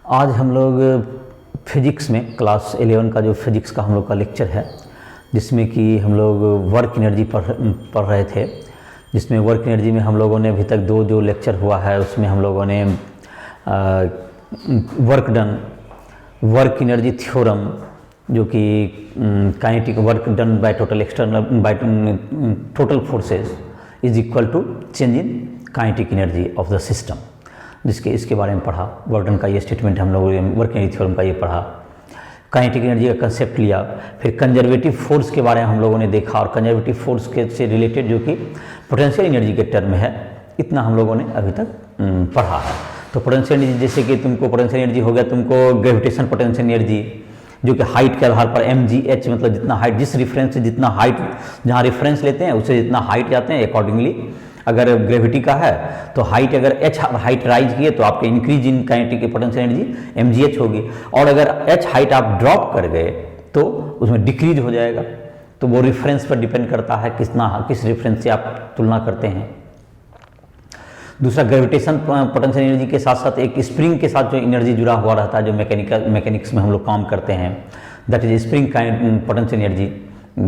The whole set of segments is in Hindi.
आज हम लोग फिजिक्स में क्लास 11 का जो फिजिक्स का हम लोग का लेक्चर है, जिसमें कि हम लोग वर्क एनर्जी पढ़ रहे थे। जिसमें वर्क एनर्जी में हम लोगों ने अभी तक दो जो लेक्चर हुआ है उसमें हम लोगों ने वर्क एनर्जी थ्योरम, जो कि kinetic work done by total external by total forces is equal to change in kinetic energy of the system, इसके बारे में पढ़ा। वर्क डन का ये स्टेटमेंट हम लोगों ने वर्क एनर्जी थ्योरम का ये पढ़ा। काइनेटिक एनर्जी का कंसेप्ट लिया, फिर कंजर्वेटिव फोर्स के बारे में हम लोगों ने देखा, और कंजर्वेटिव फोर्स के से रिलेटेड जो कि पोटेंशियल एनर्जी के टर्म है, इतना हम लोगों ने अभी तक पढ़ा है। तो पोटेंशियल एनर्जी, जैसे कि तुमको पोटेंशियल एनर्जी हो गया, तुमको ग्रेविटेशन पोटेंशियल एनर्जी जो कि हाइट के आधार पर mgh, मतलब जितना हाइट, जिस रेफरेंस से जितना हाइट, जहाँ रेफरेंस लेते हैं उससे जितना हाइट जाते हैं अकॉर्डिंगली, अगर ग्रेविटी का है तो हाइट, अगर h हाइट राइज किए तो आपके increase in kinetic potential energy mgh होगी, और अगर h हाइट आप ड्रॉप कर गए तो उसमें डिक्रीज हो जाएगा। तो वो रेफरेंस पर डिपेंड करता है किस रेफरेंस से आप तुलना करते हैं। दूसरा, ग्रेविटेशन पोटेंशियल एनर्जी के साथ साथ एक स्प्रिंग के साथ जो एनर्जी जुड़ा हुआ रहता है, जो मैकेनिक्स में हम लोग काम करते हैं, that is spring potential energy.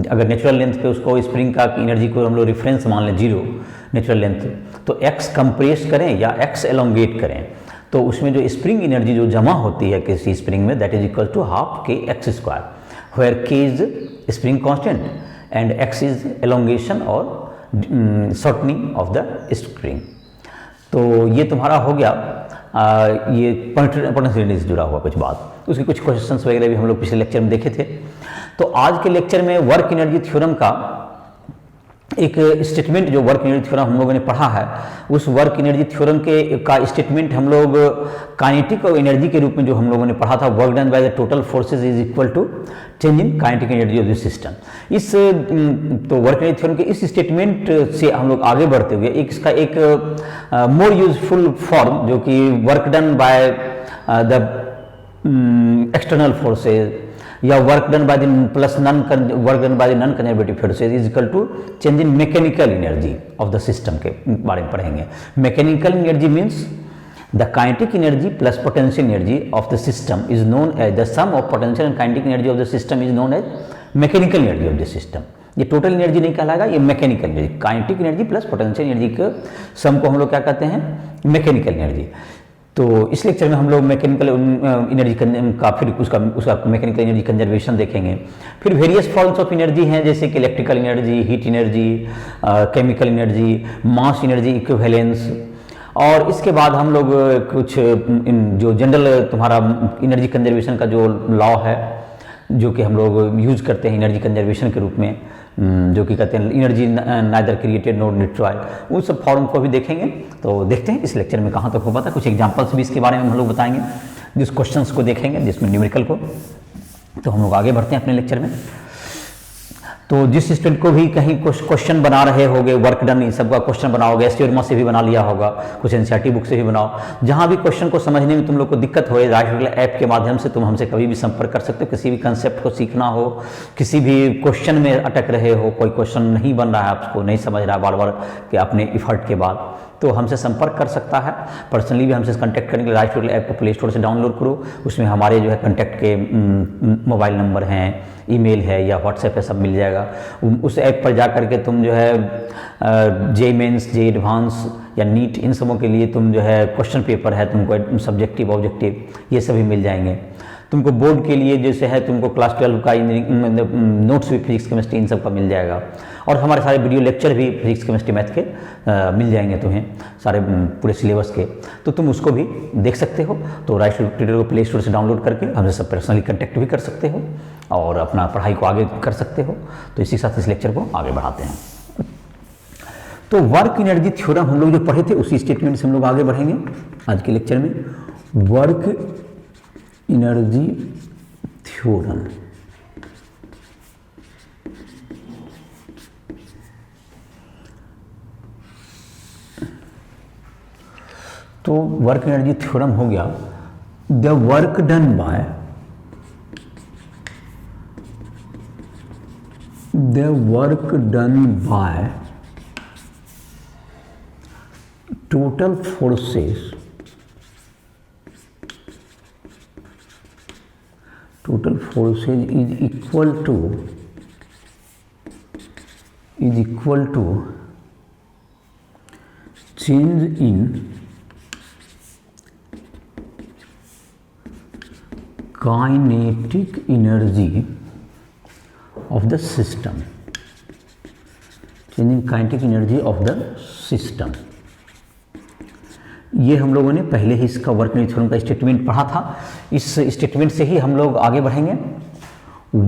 अगर नेचुरल लेंथ पे उसको स्प्रिंग का एनर्जी को हम लोग रेफरेंस मान लें 0 नेचुरल लेंथ, तो x कंप्रेस करें या x एलोंगेट करें, तो उसमें जो स्प्रिंग एनर्जी जो जमा होती है किसी स्प्रिंग में, that is equal to half के x square, where k is spring constant and x is elongation or shortening of the spring. तो ये तुम्हारा हो गया ये पोटेंशियल एनर्जी से जुड़ा हुआ कुछ बात। उसके कुछ क्वेश्चंस वगैरह भी हम लोग पिछले लेक्चर में देखे थे। तो आज के लेक्चर में वर्क एनर्जी थ्योरम का एक स्टेटमेंट, जो वर्क एनर्जी थ्योरम हम लोगों ने पढ़ा है, उस वर्क एनर्जी थ्योरम का स्टेटमेंट हम लोग काइनेटिक और एनर्जी के रूप में जो हम लोगों ने पढ़ा था, work done by the total forces is equal to change in kinetic energy of the system. तो वर्क एनर्जी थ्योरम के इस स्टेटमेंट से हम लोग आगे बढ़ते हुए इसका एक मोर यूजफुल फॉर्म, जो कि work done by the external forces या work done by the work done by the non conservative forces is equal to change in mechanical energy of the system के बारे में पढ़ेंगे। Mechanical energy means the kinetic energy plus potential energy of the system is known as the sum of potential and kinetic energy of the system is known as mechanical energy of the system. ये टोटल एनर्जी नहीं कहलाएगा, ये mechanical energy, kinetic energy plus potential energy के सम को हम लोग क्या कहते हैं, मैकेनिकल एनर्जी। तो इस लेक्चर में हम लोग मैकेनिकल एनर्जी का, फिर उसका मैकेनिकल एनर्जी कंजर्वेशन देखेंगे। फिर वेरियस फॉर्म्स ऑफ एनर्जी हैं, जैसे कि electrical energy, heat energy, chemical energy, mass energy equivalence, और इसके बाद हम लोग कुछ जो जनरल तुम्हारा एनर्जी कंजर्वेशन का जो लॉ है, जो कि हम लोग यूज करते हैं एनर्जी कंजर्वेशन के रूप में, जो कि कहते हैं energy neither created nor destroyed, उन सब फॉर्म को भी देखेंगे। तो देखते हैं इस लेक्चर में कहाँ तक हो पाता है। कुछ एग्जांपल्स भी इसके बारे में हम लोग बताएंगे, जिस क्वेश्चंस को देखेंगे, जिसमें न्यूमेरिकल को। तो हम लोग आगे बढ़ते हैं अपने लेक्चर में। तो जिस स्टूडेंट को भी कहीं क्वेश्चन बना रहे होगे, वर्क डन इन सब का क्वेश्चन बनाओगे, एस्टियोरमा से भी बना लिया होगा, कुछ एनसीईआरटी बुक से भी बनाओ, जहाँ भी क्वेश्चन को समझने में तुम लोग को दिक्कत हो, राइट ऐप के माध्यम से तुम हमसे कभी भी संपर्क कर सकते हो। किसी भी कंसेप्ट को सीखना हो, किसी भी क्वेश्चन में अटक रहे हो, कोई क्वेश्चन नहीं बन रहा है, आपको नहीं समझ रहा है बार बार कि अपने इफर्ट के बाद, तो हमसे संपर्क कर सकता है। पर्सनली भी हमसे कांटेक्ट करने के लिए राइट ऐप को प्ले स्टोर से डाउनलोड करो, उसमें हमारे जो है कांटेक्ट के मोबाइल नंबर हैं, ईमेल है या व्हाट्सएप है, सब मिल जाएगा। उस ऐप पर जा करके तुम जो है जे मेंस, जे एडवांस या नीट, इन सबों के लिए तुम जो है क्वेश्चन पेपर है, तुमको सब्जेक्टिव ऑब्जेक्टिव ये सभी मिल जाएंगे। तुमको बोर्ड के लिए जैसे है, तुमको क्लास 12 का नोट्स भी फिजिक्स केमिस्ट्री इन सब का मिल जाएगा, और हमारे सारे वीडियो लेक्चर भी फिजिक्स केमिस्ट्री मैथ के मिल जाएंगे तुम्हें, सारे पूरे सिलेबस के। तो तुम उसको भी देख सकते हो। तो राइट ट्यूटर को प्ले स्टोर से डाउनलोड करके हमसे सब पर्सनली कॉन्टैक्ट भी कर सकते हो और अपना पढ़ाई को आगे कर सकते हो। तो इसी के साथ इस लेक्चर को आगे बढ़ाते हैं। तो वर्क एनर्जी थ्योरम हम लोग जो पढ़े थे, उसी स्टेटमेंट से हम लोग आगे बढ़ेंगे आज के लेक्चर में। वर्क एनर्जी थ्योरम, तो वर्क एनर्जी थ्योरम हो गया, the work done by total forces total forces is equal to change in kinetic energy of the system, change in kinetic energy of the system। ये हम लोगों ने पहले ही इसका वर्कनीड थ्योरम का स्टेटमेंट पढ़ा था। इस स्टेटमेंट से ही हम लोग आगे बढ़ेंगे।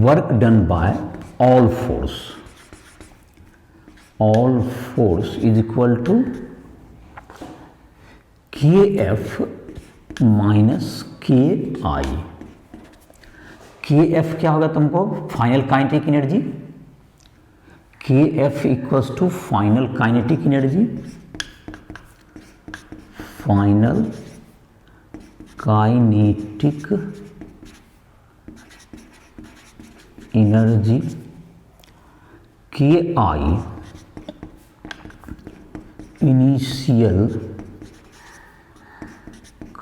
Work done by all force is equal to K F minus K I. K F क्या होगा तुमको? Final kinetic energy. K F equals to final kinetic energy, final kinetic energy, K I initial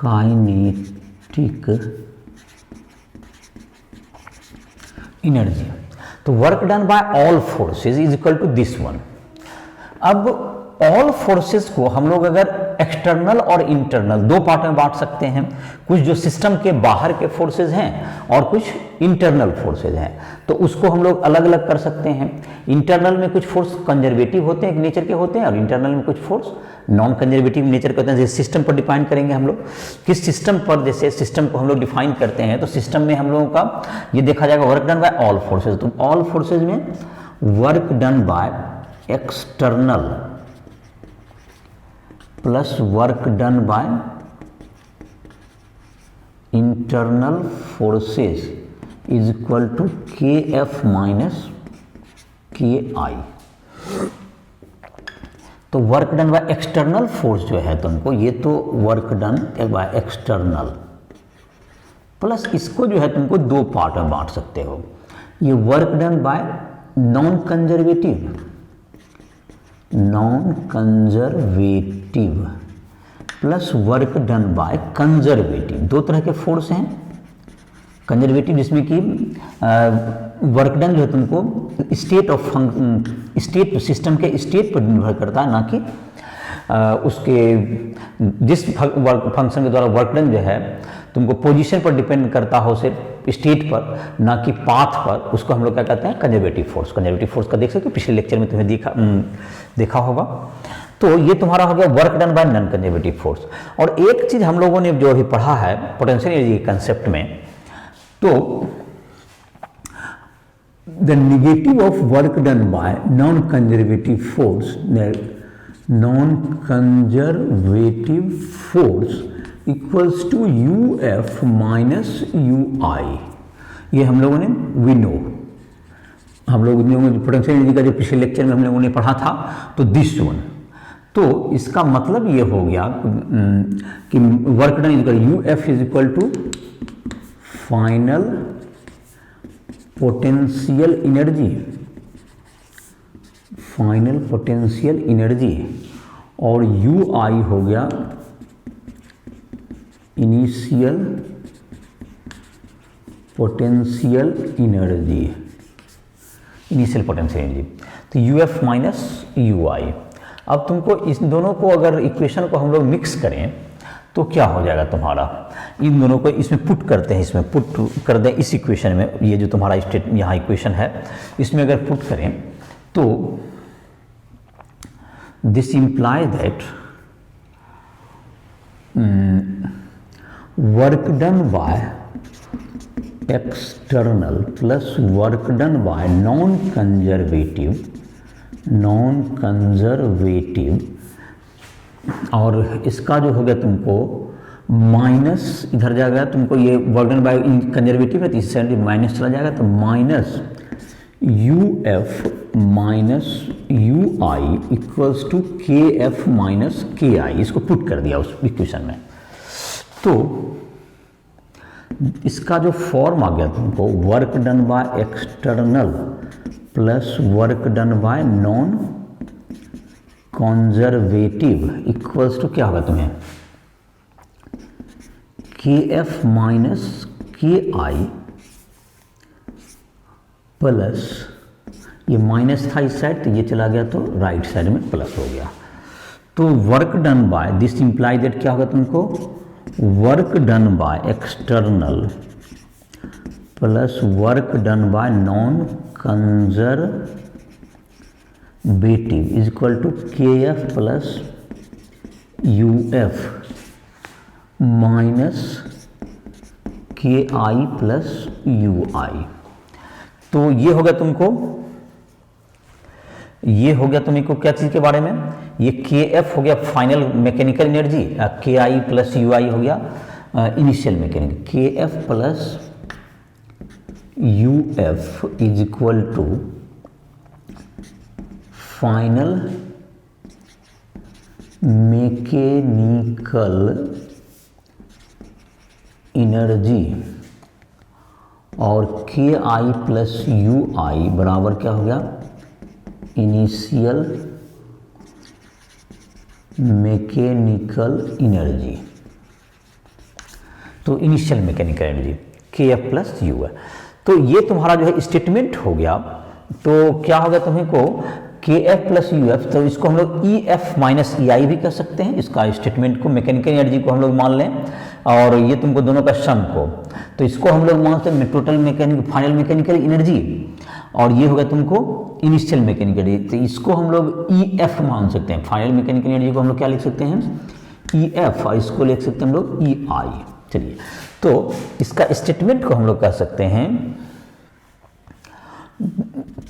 kinetic energy. तो work done by all forces is equal to this one. अब ऑल फोर्सेस को हम लोग अगर एक्सटर्नल और इंटरनल दो पार्ट में बांट सकते हैं। कुछ जो सिस्टम के बाहर के फोर्सेस हैं और कुछ इंटरनल फोर्सेस हैं, तो उसको हम लोग अलग अलग कर सकते हैं। इंटरनल में कुछ फोर्स कंजर्वेटिव होते हैं, नेचर के होते हैं, और इंटरनल में कुछ फोर्स नॉन कंजर्वेटिव नेचर के होते हैं। जैसे सिस्टम पर डिफाइन करेंगे हम लोग, किस सिस्टम पर, जैसे सिस्टम को हम लोग डिफाइन करते हैं तो सिस्टम में हम लोगों का ये देखा जाएगा work done by all forces. तो ऑल फोर्सेज में work done by external plus work done by internal forces is equal to K F minus K I. तो work done by external force जो है तुमको, ये तो work done by external plus इसको जो है तुमको दो पार्ट में बांट सकते हो। ये work done by non conservative plus work done by conservative. दो तरह के फोर्स हैं। कंजर्वेटिव जिसमें कि वर्क डन जो है तुमको स्टेट सिस्टम के स्टेट पर निर्भर करता है, ना कि उसके जिस फंक्शन के द्वारा वर्क डन जो है तुमको पोजीशन पर डिपेंड करता हो, सिर्फ स्टेट पर, ना कि पाथ पर। उसको हम लोग क्या कहते हैं? Conservative force. कंजर्वेटिव फोर्स का देख सकते हो, पिछले लेक्चर में तुम्हें देखा होगा। तो ये तुम्हारा हो गया work done by non conservative force. और एक चीज हम लोगों ने जो अभी पढ़ा है पोटेंशियल एनर्जी के कंसेप्ट में, तो the negative of work done by non conservative force equals to U F minus U I. ये हम लोगों ने हम लोग पोटेंशियल एनर्जी का जो पिछले लेक्चर में हम लोगों ने पढ़ा था, तो दिस वन। तो इसका मतलब ये हो गया कि work done is U F is equal to final potential energy, और यू आई हो गया इनिशियल पोटेंशियल एनर्जी। तो U F minus U I. अब तुमको इस दोनों को, अगर इक्वेशन को हम लोग मिक्स करें तो क्या हो जाएगा तुम्हारा? इन दोनों को इसमें पुट करते हैं, इसमें पुट कर दें इस इक्वेशन में। ये जो तुम्हारा यहाँ इक्वेशन है, इसमें अगर पुट करें तो this imply that work done by external plus work done by non conservative, और इसका जो हो गया तुमको माइनस, इधर जाएगा तुमको ये वर्क डन बाय कंजर्वेटिव है तो इस साइड माइनस चला जाएगा, तो minus U F minus U I equals to K F minus K I. इसको पुट कर दिया उस इक्वेशन में। तो इसका जो फॉर्म आ गया तुमको, work done by external plus work done by non conservative equals to क्या होगा तुम्हें? के F minus K I plus ये माइनस था इस साइड, तो ये चला गया तो राइट साइड में प्लस हो गया। तो work done by this imply that क्या होगा तुमको, work done by external plus work done by non conservative is equal to K F plus U F minus K I plus U आई। तो ये हो गया तुमको, ये हो गया तुमको क्या चीज के बारे में, ये के एफ हो गया final mechanical energy, K I plus U I हो गया initial mechanical. K F plus U F is equal to final mechanical energy और के आई प्लस यू आई बराबर क्या हो गया, इनिशियल मैकेनिकल एनर्जी। तो initial mechanical energy K F plus you है। तो ये तुम्हारा जो है स्टेटमेंट हो गया। तो क्या होगा तुमको के एफ प्लस यू एफ, तो इसको हम लोग ई एफ माइनस ई आई भी कर सकते हैं, इसका स्टेटमेंट को मैकेनिकल एनर्जी को हम लोग मान लें, और ये तुमको दोनों का सम को, तो इसको हम लोग मानते हैं total mechanical final mechanical energy, और ये होगा तुमको इनिशियल मैकेनिकल एनर्जी। तो इसको हम लोग ई एफ मान सकते हैं, फाइनल मैकेनिकल एनर्जी को हम लोग क्या लिख सकते हैं, ई एफ, और इसको लिख सकते हैं हम लोग ई आई। चलिए, तो इसका स्टेटमेंट को हम लोग कह सकते हैं,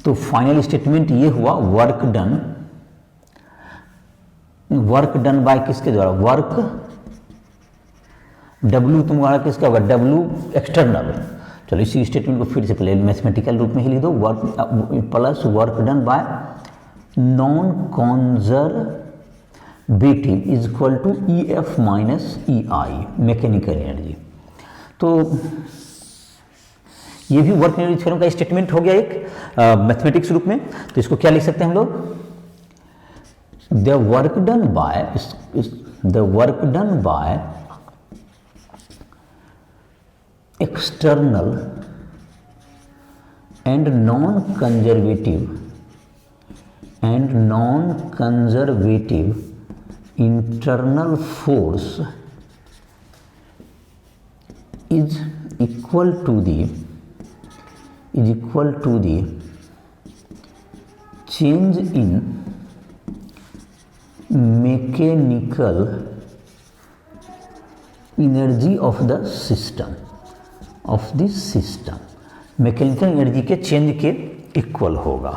तो फाइनल स्टेटमेंट ये हुआ वर्क डन बाय किसके द्वारा, वर्क W तुम्हारा किसका होगा, W एक्सटर्नल। चलो इसी स्टेटमेंट को फिर से पहले मैथमेटिकल रूप में ही लिख दो, work plus work done by non conservative is equal to E F minus E I mechanical energy. तो ये भी वर्क एनर्जी थ्योरम का स्टेटमेंट हो गया एक मैथमेटिक्स रूप में। तो इसको क्या लिख सकते हैं हम लोग, the work done bye external and non-conservative internal force is equal to the change in mechanical energy of the system, mechanical energy के चेंज के इक्वल होगा,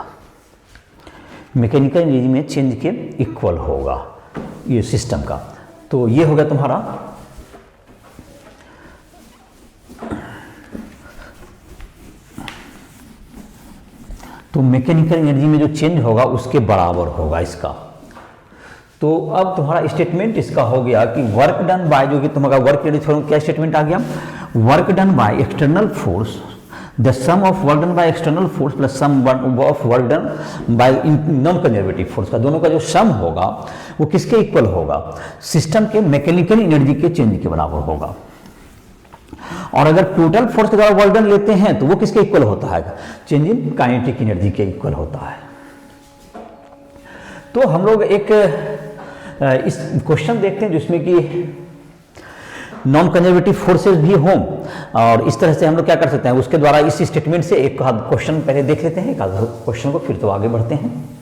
मैकेनिकल एनर्जी में चेंज के इक्वल होगा ये सिस्टम का। तो ये होगा तुम्हारा तो मैकेनिकल एनर्जी में जो चेंज होगा उसके बराबर होगा इसका। तो अब तुम्हारा स्टेटमेंट इसका हो गया कि वर्क डन बाय, जो कि तुम्हारा वर्क एनर्जी थ्योरम क्या स्टेटमेंट आ गया, work done by external force, the sum of work done by external force plus sum of work done by non conservative force का, दोनों का जो सम होगा वो किसके इक्वल होगा, सिस्टम के मैकेनिकल एनर्जी के चेंज के बराबर होगा। और अगर टोटल फोर्स के द्वारा वर्क डन लेते हैं तो वो किसके इक्वल होता है, चेंज इन काइनेटिक एनर्जी के इक्वल होता है। तो हम लोग एक इस क्वेश्चन देखते हैं जिसमें कि नॉन कंजर्वेटिव फोर्सेस भी हों, और इस तरह से हम लोग क्या कर सकते हैं, उसके द्वारा इस स्टेटमेंट से एक क्वेश्चन पहले देख लेते हैं, एक क्वेश्चन को, फिर तो आगे बढ़ते हैं।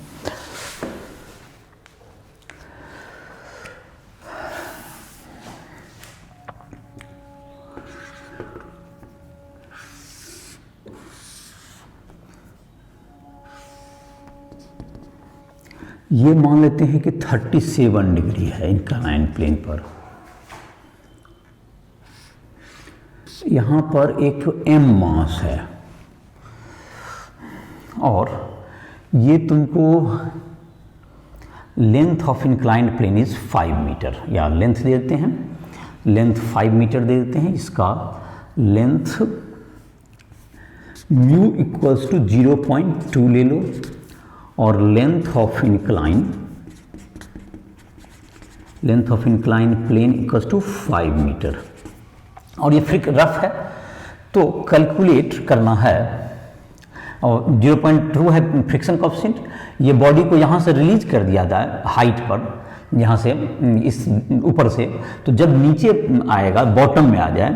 ये मान लेते हैं कि 37 डिग्री है इंक्लाइन प्लेन पर, यहाँ पर एक m मास है, और ये तुमको length of inclined plane is 5 metre, या लेंथ दे देते हैं, लेंथ 5 मीटर दे देते हैं, इसका लेंथ म्यू इक्वल्स टू 0.2 ले लो, और length of incline plane equals to 5 metre, और ये फिर रफ है तो कैलकुलेट करना है और 0.2 है फ्रिक्शन कोएफिशिएंट। ये बॉडी को यहाँ से रिलीज कर दिया जाए हाइट पर, यहाँ से इस ऊपर से, तो जब नीचे आएगा बॉटम में आ जाए,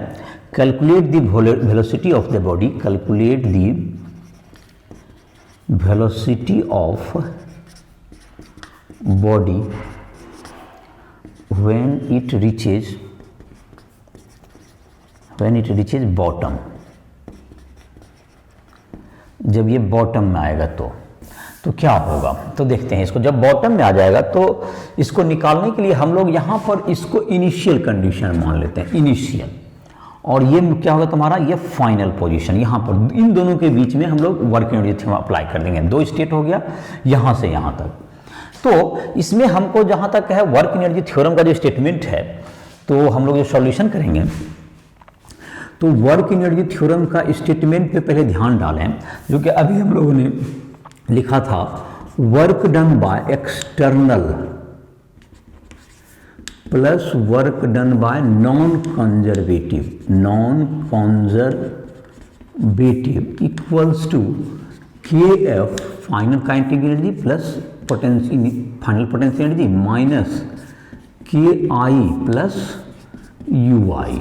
calculate the velocity of the body, calculate the velocity of body when it reaches bottom, जब ये बॉटम में आएगा तो क्या होगा, तो देखते हैं इसको। जब बॉटम में आ जाएगा तो इसको निकालने के लिए हम लोग यहाँ पर इसको इनिशियल कंडीशन मान लेते हैं, इनिशियल, और ये क्या होगा तुम्हारा, ये फाइनल पोजीशन। यहाँ पर इन दोनों के बीच में हम लोग वर्क एनर्जी थ्योरम अप्लाई कर देंगे। दो स्टेट हो गया यहाँ से यहाँ तक। तो इसमें हमको जहाँ तक है वर्क एनर्जी थ्योरम का जो स्टेटमेंट है, तो हम लोग जो सॉल्यूशन करेंगे, तो वर्क एनर्जी थ्योरम का स्टेटमेंट पे पहले ध्यान डालें, जो कि अभी हम लोगों ने लिखा था, work done by external plus work done by non conservative equals to KF final kinetic energy plus final potential energy minus KI plus UI।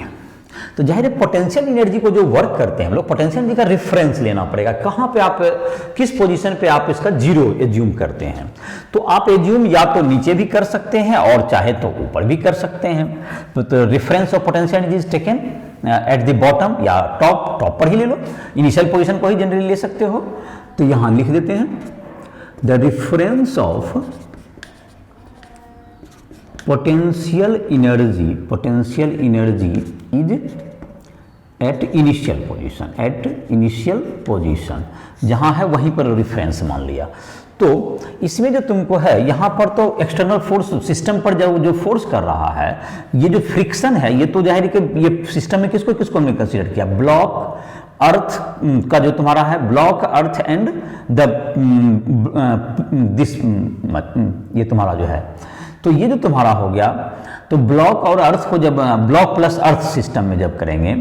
तो जाहिर है पोटेंशियल एनर्जी को जो वर्क करते हैं हम लोग, पोटेंशियल एनर्जी का रेफरेंस लेना पड़ेगा, कहाँ पे आप किस पोजीशन पे आप इसका जीरो एज्यूम करते हैं। तो आप एज्यूम या तो नीचे भी कर सकते हैं और चाहे तो ऊपर भी कर सकते हैं। तो reference of potential energy is taken at the bottom या टॉप पर ही ले लो, इनिशियल पोजीशन को ही जनरली ले सकते हो। तो यहाँ लिख देते हैं the reference of potential energy is at initial position, जहां है वहीं पर रेफरेंस मान लिया। तो इसमें जो तुमको है यहाँ पर तो एक्सटर्नल फोर्स सिस्टम पर जो फोर्स कर रहा है, ये जो फ्रिक्शन है, ये तो जाहिर है कि ये सिस्टम में किसको हमने कंसीडर किया, ब्लॉक अर्थ का जो तुम्हारा है, ब्लॉक अर्थ एंड दिस, ये तुम्हारा जो है, तो ये जो तुम्हारा हो गया, तो ब्लॉक और अर्थ को जब ब्लॉक प्लस अर्थ सिस्टम में जब करेंगे,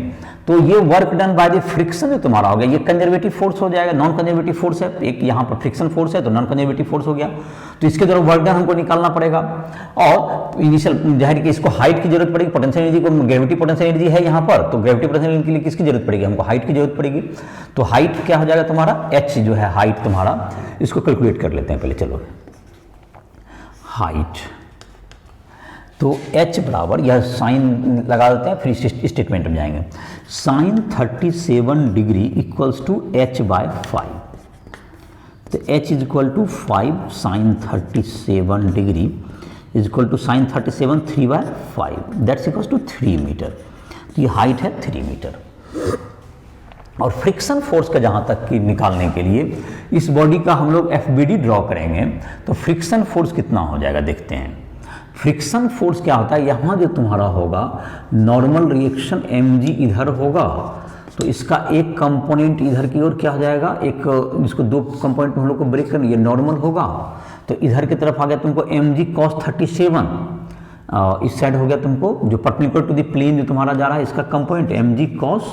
तो ये work done by the friction जो तुम्हारा हो गया, ये कंजर्वेटिव फोर्स हो जाएगा, नॉन कंजर्वेटिव फोर्स है, एक यहाँ पर फ्रिक्शन फोर्स है तो नॉन कंजर्वेटिव फोर्स हो गया। तो इसके द्वारा वर्क डन हमको निकालना पड़ेगा। और इनिशियल जाहिर कि इसको हाइट की जरूरत पड़ेगी, पोटेंशियल एनर्जी को ग्रेविटी पोटेंशियल एनर्जी है यहाँ पर, तो ग्रेविटी पोटेंशियल एनर्जी के लिए किसकी जरूरत पड़ेगी, हमको हाइट की जरूरत पड़ेगी। तो हाइट क्या हो जाएगा तुम्हारा, h जो है हाइट तुम्हारा, इसको कैलकुलेट कर लेते हैं पहले, चलो हाइट, तो h बराबर, यह साइन लगा देते हैं, फिर स्टेटमेंट में जाएंगे, sine 37 degree equals to h by 5। तो h is equal to 5 sine 37 degree is equal to sine 37 3 by 5, that's equals to 3 metre. तो ये हाइट है 3 मीटर। और फ्रिक्शन फोर्स का जहाँ तक कि निकालने के लिए इस बॉडी का हम लोग FBD ड्रॉ करेंगे, तो फ्रिक्शन फोर्स कितना हो जाएगा देखते हैं। फ्रिक्शन फोर्स क्या होता है, यहाँ जो तुम्हारा होगा नॉर्मल रिएक्शन mg इधर होगा, तो इसका एक कंपोनेंट इधर की ओर क्या हो जाएगा, एक इसको दो कंपोनेंट में हम लोग को ब्रेक करना, ये नॉर्मल होगा, तो इधर की तरफ आ गया तुमको mg cos 37, इस साइड हो गया तुमको जो परपेंडिकुलर टू द प्लेन जो तुम्हारा जा रहा है, इसका कंपोनेंट mg cos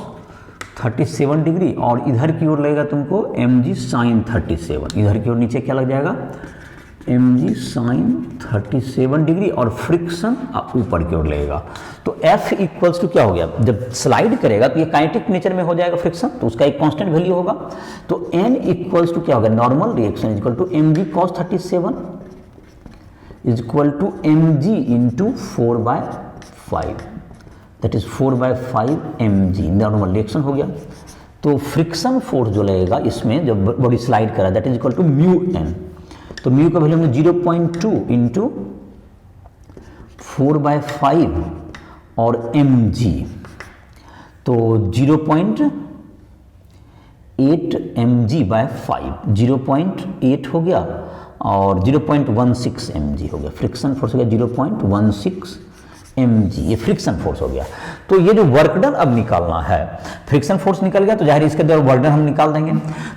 37 डिग्री, और इधर की ओर लगेगा तुमको mg sin 37, इधर की ओर नीचे क्या लग जाएगा mg sin 37 डिग्री, और फ्रिक्शन ऊपर की ओर लगेगा। तो F इक्वल्स टू क्या हो गया, जब स्लाइड करेगा तो ये काइनेटिक नेचर में हो जाएगा फ्रिक्शन, तो उसका एक कांस्टेंट वैल्यू होगा। तो N इक्वल्स टू क्या होगा, normal reaction is equal to mg cos 37 is equal to mg into 4/5, that is 4/5 mg, normal reaction हो गया। तो फ्रिक्शन फोर्स जो लगेगा इसमें जब बॉडी स्लाइड करा, that is equal to mu n। तो म्यू का वैल्यू हमने 0.2 इंटू 4/5 और mg, तो 0.8 mg बाय 5, 0.8 हो गया और 0.16 mg हो गया, फ्रिक्शन फोर्स हो गया 0.16 mg, ये फ्रिक्शन फोर्स हो गया। तो ये जो वर्क डन अब निकालना है, फ्रिक्शन फोर्स निकल गया तो जाहिर इसके द्वारा वर्क डन हम निकाल देंगे।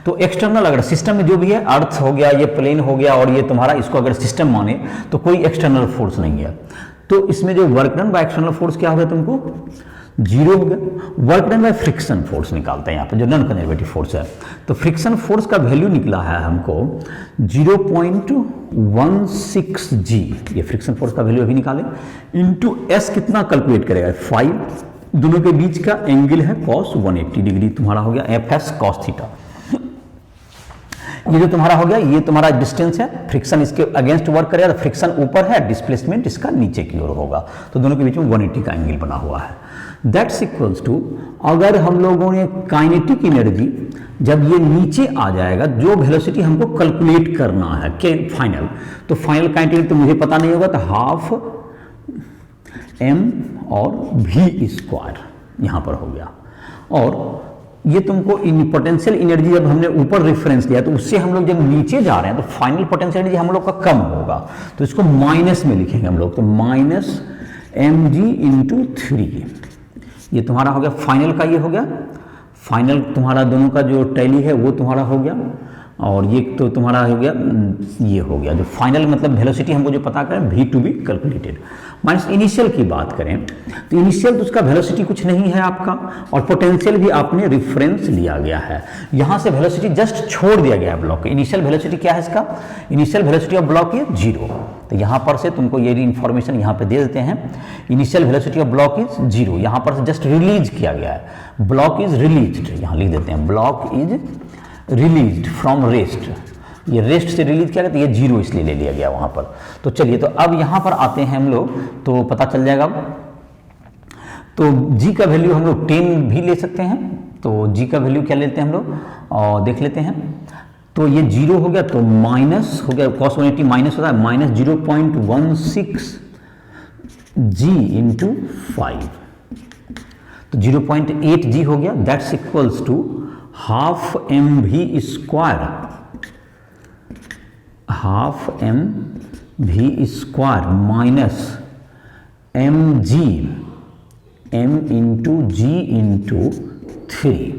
तो एक्सटर्नल अगर सिस्टम में जो भी है, अर्थ हो गया, ये प्लेन हो गया, और ये तुम्हारा, इसको अगर सिस्टम माने तो कोई एक्सटर्नल फोर्स नहीं है। तो इसमें जो work done by external force क्या होगा तुमको, जीरो हो गया। Work done by friction force निकालते हैं यहाँ पे, जो नॉन कंजर्वेटिव फोर्स है। तो फ्रिक्शन फोर्स का वैल्यू निकला है हमको 0.16 जी, ये फ्रिक्शन फोर्स का वैल्यू अभी निकाले, इंटू एस कितना कैलकुलेट करेगा 5, दोनों के बीच का एंगल है cos 180 डिग्री, तुम्हारा हो गया एफ एस कॉस थीटा। ये जो तुम्हारा हो गया, ये तुम्हारा डिस्टेंस है, फ्रिक्शन इसके अगेंस्ट वर्क करेगा तो फ्रिक्शन ऊपर है, डिस्प्लेसमेंट इसका नीचे की ओर होगा, तो दोनों के बीच में 180 का एंगल बना हुआ है। दैट्स इक्वल्स टू, अगर हम लोगों ने काइनेटिक एनर्जी जब ये नीचे आ जाएगा, जो वेलोसिटी हमको कैलकुलेट करना है के फाइनल, तो फाइनल काइनेटिक तो मुझे पता नहीं होगा, तो हाफ एम और v स्क्वायर यहां पर हो गया। और ये तुमको पोटेंशियल एनर्जी जब हमने ऊपर रेफरेंस लिया, तो उससे हम लोग जब नीचे जा रहे हैं तो फाइनल पोटेंशियल एनर्जी हम लोग का कम होगा, तो इसको माइनस में लिखेंगे हम लोग, तो माइनस एम जी इंटू 3, ये तुम्हारा हो गया फाइनल का, ये हो गया फाइनल तुम्हारा, दोनों का जो टैली है वो तुम्हारा हो गया, और ये तो तुम्हारा हो गया, ये हो गया जो फाइनल मतलब वेलोसिटी हमको जो पता करें v to be calculated. Minus initial की बात करें तो इनिशियल तो उसका वेलोसिटी कुछ नहीं है आपका, और पोटेंशियल भी आपने रेफरेंस लिया गया है, यहाँ से वेलोसिटी जस्ट छोड़ दिया गया है ब्लॉक के। इनिशियल वेलोसिटी क्या है इसका, initial velocity of block is 0, तो यहाँ पर से तुमको ये इन्फॉर्मेशन यहाँ पे दे देते हैं, initial velocity of block is 0, यहाँ पर से जस्ट रिलीज किया गया है, ब्लॉक इज रिलीज्ड, यहाँ लिख देते हैं block is released from rest, ये रेस्ट से रिलीज किया गया, तो ये 0 इसलिए ले लिया गया वहां पर। तो चलिए, तो अब यहां पर आते हैं हम लोग, तो पता चल जाएगा। तो g का वैल्यू हम लोग 10 भी ले सकते हैं, तो g का वैल्यू क्या लेते हैं हम लोग, और देख लेते हैं। तो ये 0 हो गया, तो माइनस हो गया, cos 180 माइनस होता है, माइनस 0.16 g इंटू 5, तो 0.8 g हो गया, that's equals to half M V square, half M V square minus M G, M into G into 3,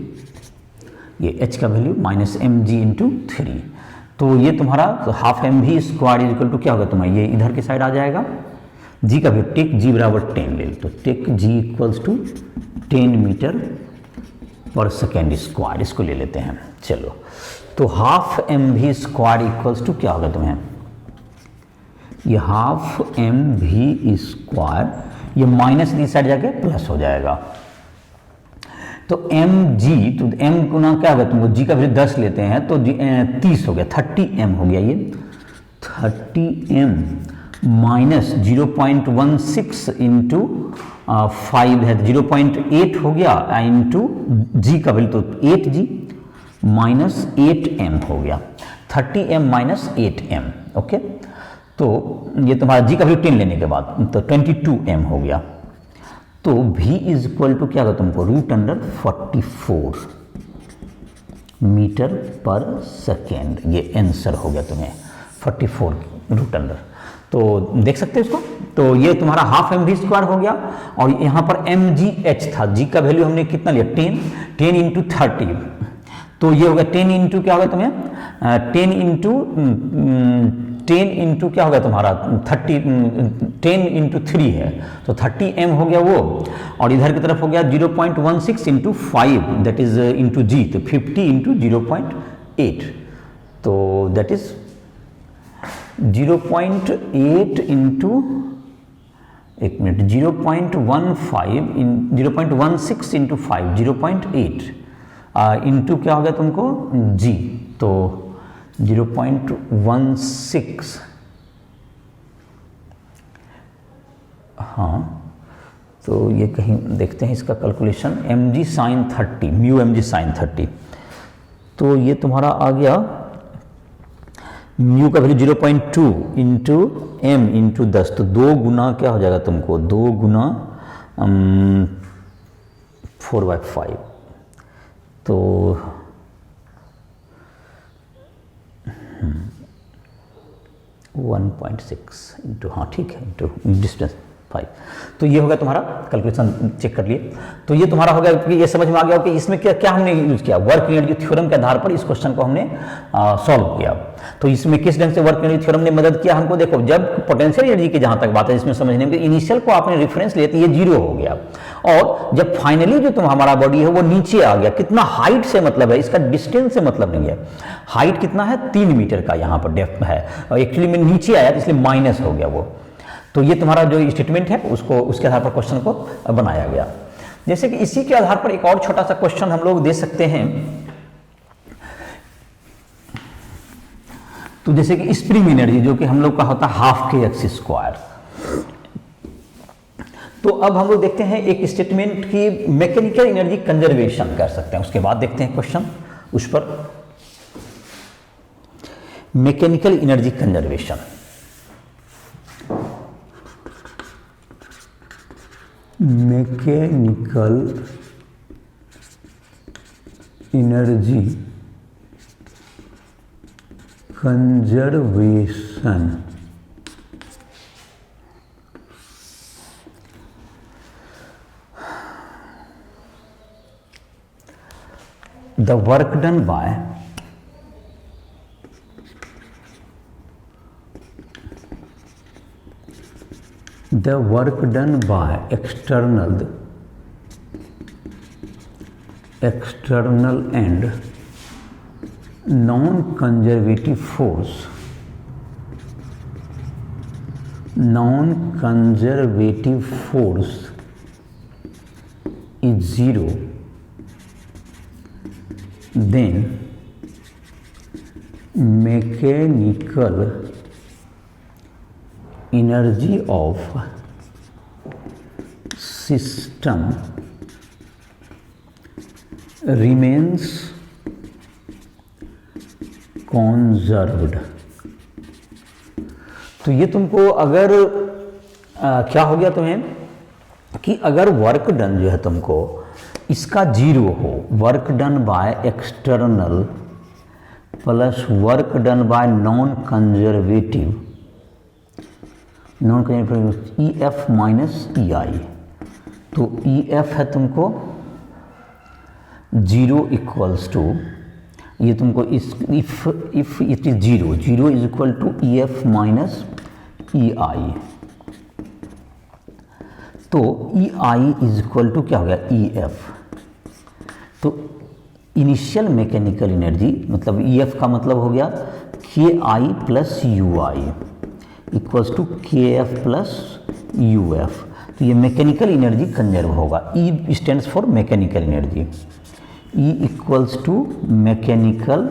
ये h का वैल्यू माइनस एम जी इंटू 3, तो ये तुम्हारा half M V square is equal to क्या होगा तुम्हारा, ये इधर की साइड आ जाएगा, g का वैल्यू टेक g बराबर 10 ले, तो take g equals to 10 metre पर सेकेंड स्क्वायर, इसको ले लेते हैं। चलो, तो half M V square equals to क्या होगा तुम्हें, ये हाफ एम वी स्क्वायर, ये माइनस की साइड जाके प्लस हो जाएगा, तो एम जी, तो एम गुना क्या होगा तुमको, जी का वैल्यू 10 लेते हैं, तो 30 हो गया, 30 एम हो गया, ये 30 एम माइनस 0.16 इंटू 5 है, 0.8 हो गया, इंटू जी का वैल्यू तो 8g माइनस 8m हो गया, 30m माइनस 8m, ओके। तो ये तुम्हारा जी का वैल्यू 10 लेने के बाद तो 22m हो गया, तो v इज इक्वल टू क्या होगा तुमको, √44 मीटर पर सेकेंड, ये आंसर हो गया तुम्हें 44 √, तो देख सकते हैं इसको। तो ये तुम्हारा हाफ एम वी स्क्वायर हो गया, और यहाँ पर एम जी एच था, जी का वैल्यू हमने कितना लिया 10 इंटू 30, तो ये हो गया 10 इंटू क्या होगा तुम्हें 10 इंटू क्या होगा तुम्हारा 10 इंटू 3 है, तो 30m हो गया वो, और इधर की तरफ हो गया 0.16 इंटू 5 दैट इज इंटू जी, तो 50 इंटू 0.8, तो दैट इज 0.8 इंटू, एक मिनट, 0.16 इंटू 5, 0.8 इंटू क्या हो गया तुमको जी, तो 0.16, हाँ, तो ये कहीं देखते हैं इसका calculation, M G sine 30, mu M G sine 30, तो ये तुम्हारा आ गया म्यू का वैल्यू 0.2 इंटू एम इंटू 10, तो 2 गुना क्या हो जाएगा तुमको, 2 गुना 4/5, तो 1.6 इंटू, हाँ ठीक है, इंटू डिस्टेंस 5, तो ये हो गया तुम्हारा कैलकुलेशन, चेक कर लिए। तो ये तुम्हारा हो गया कि ये समझ में आ गया कि इसमें क्या क्या हमने यूज किया, वर्क एनर्जी थ्योरम के आधार पर इस क्वेश्चन को हमने सॉल्व किया। तो इसमें किस ढंग से वर्क एनर्जी थ्योरम ने मदद किया हमको, देखो जब पोटेंशियल एनर्जी की जहां तक बात है इसमें समझने में, इनिशियल को आपने रेफरेंस लिया तो ये 0 हो गया, और जब फाइनली जो हमारा बॉडी है वो नीचे आ गया, कितना हाइट से मतलब है, इसका डिस्टेंस से मतलब नहीं है। हाइट कितना है, 3 मीटर का यहाँ पर डेप्थ है, और एक्चुअली में नीचे आया तो इसलिए माइनस हो गया वो। तो ये तुम्हारा जो स्टेटमेंट है उसको उसके आधार पर क्वेश्चन को बनाया गया। जैसे कि इसी के आधार पर एक और छोटा सा क्वेश्चन हम लोग दे सकते हैं। तो जैसे कि स्प्रिंग एनर्जी जो कि हम लोग का होता है हाफ के एक्स स्क्वायर। तो अब हम लोग देखते हैं एक स्टेटमेंट की मैकेनिकल एनर्जी कंजर्वेशन कर सकते हैं, उसके बाद देखते हैं क्वेश्चन उस पर। Mechanical energy conservation, mechanical energy conservation the work done by external and non-conservative force is zero, then mechanical energy of system remains conserved। तो ये तुमको अगर क्या हो गया तुम्हें कि अगर वर्क डन जो है तुमको इसका जीरो हो, work done by external plus work done by non conservative E F minus E I. तो ई एफ है तुमको जीरो इक्वल्स टू, ये तुमको if it is zero, zero is equal to E F minus E I. तो E I is equal to क्या हो गया, ई एफ। तो इनिशियल मैकेनिकल एनर्जी मतलब ई एफ का मतलब हो गया K I plus U I equals to K F plus U F. तो ये मैकेनिकल एनर्जी कंजर्व होगा। E stands for mechanical energy, E equals to mechanical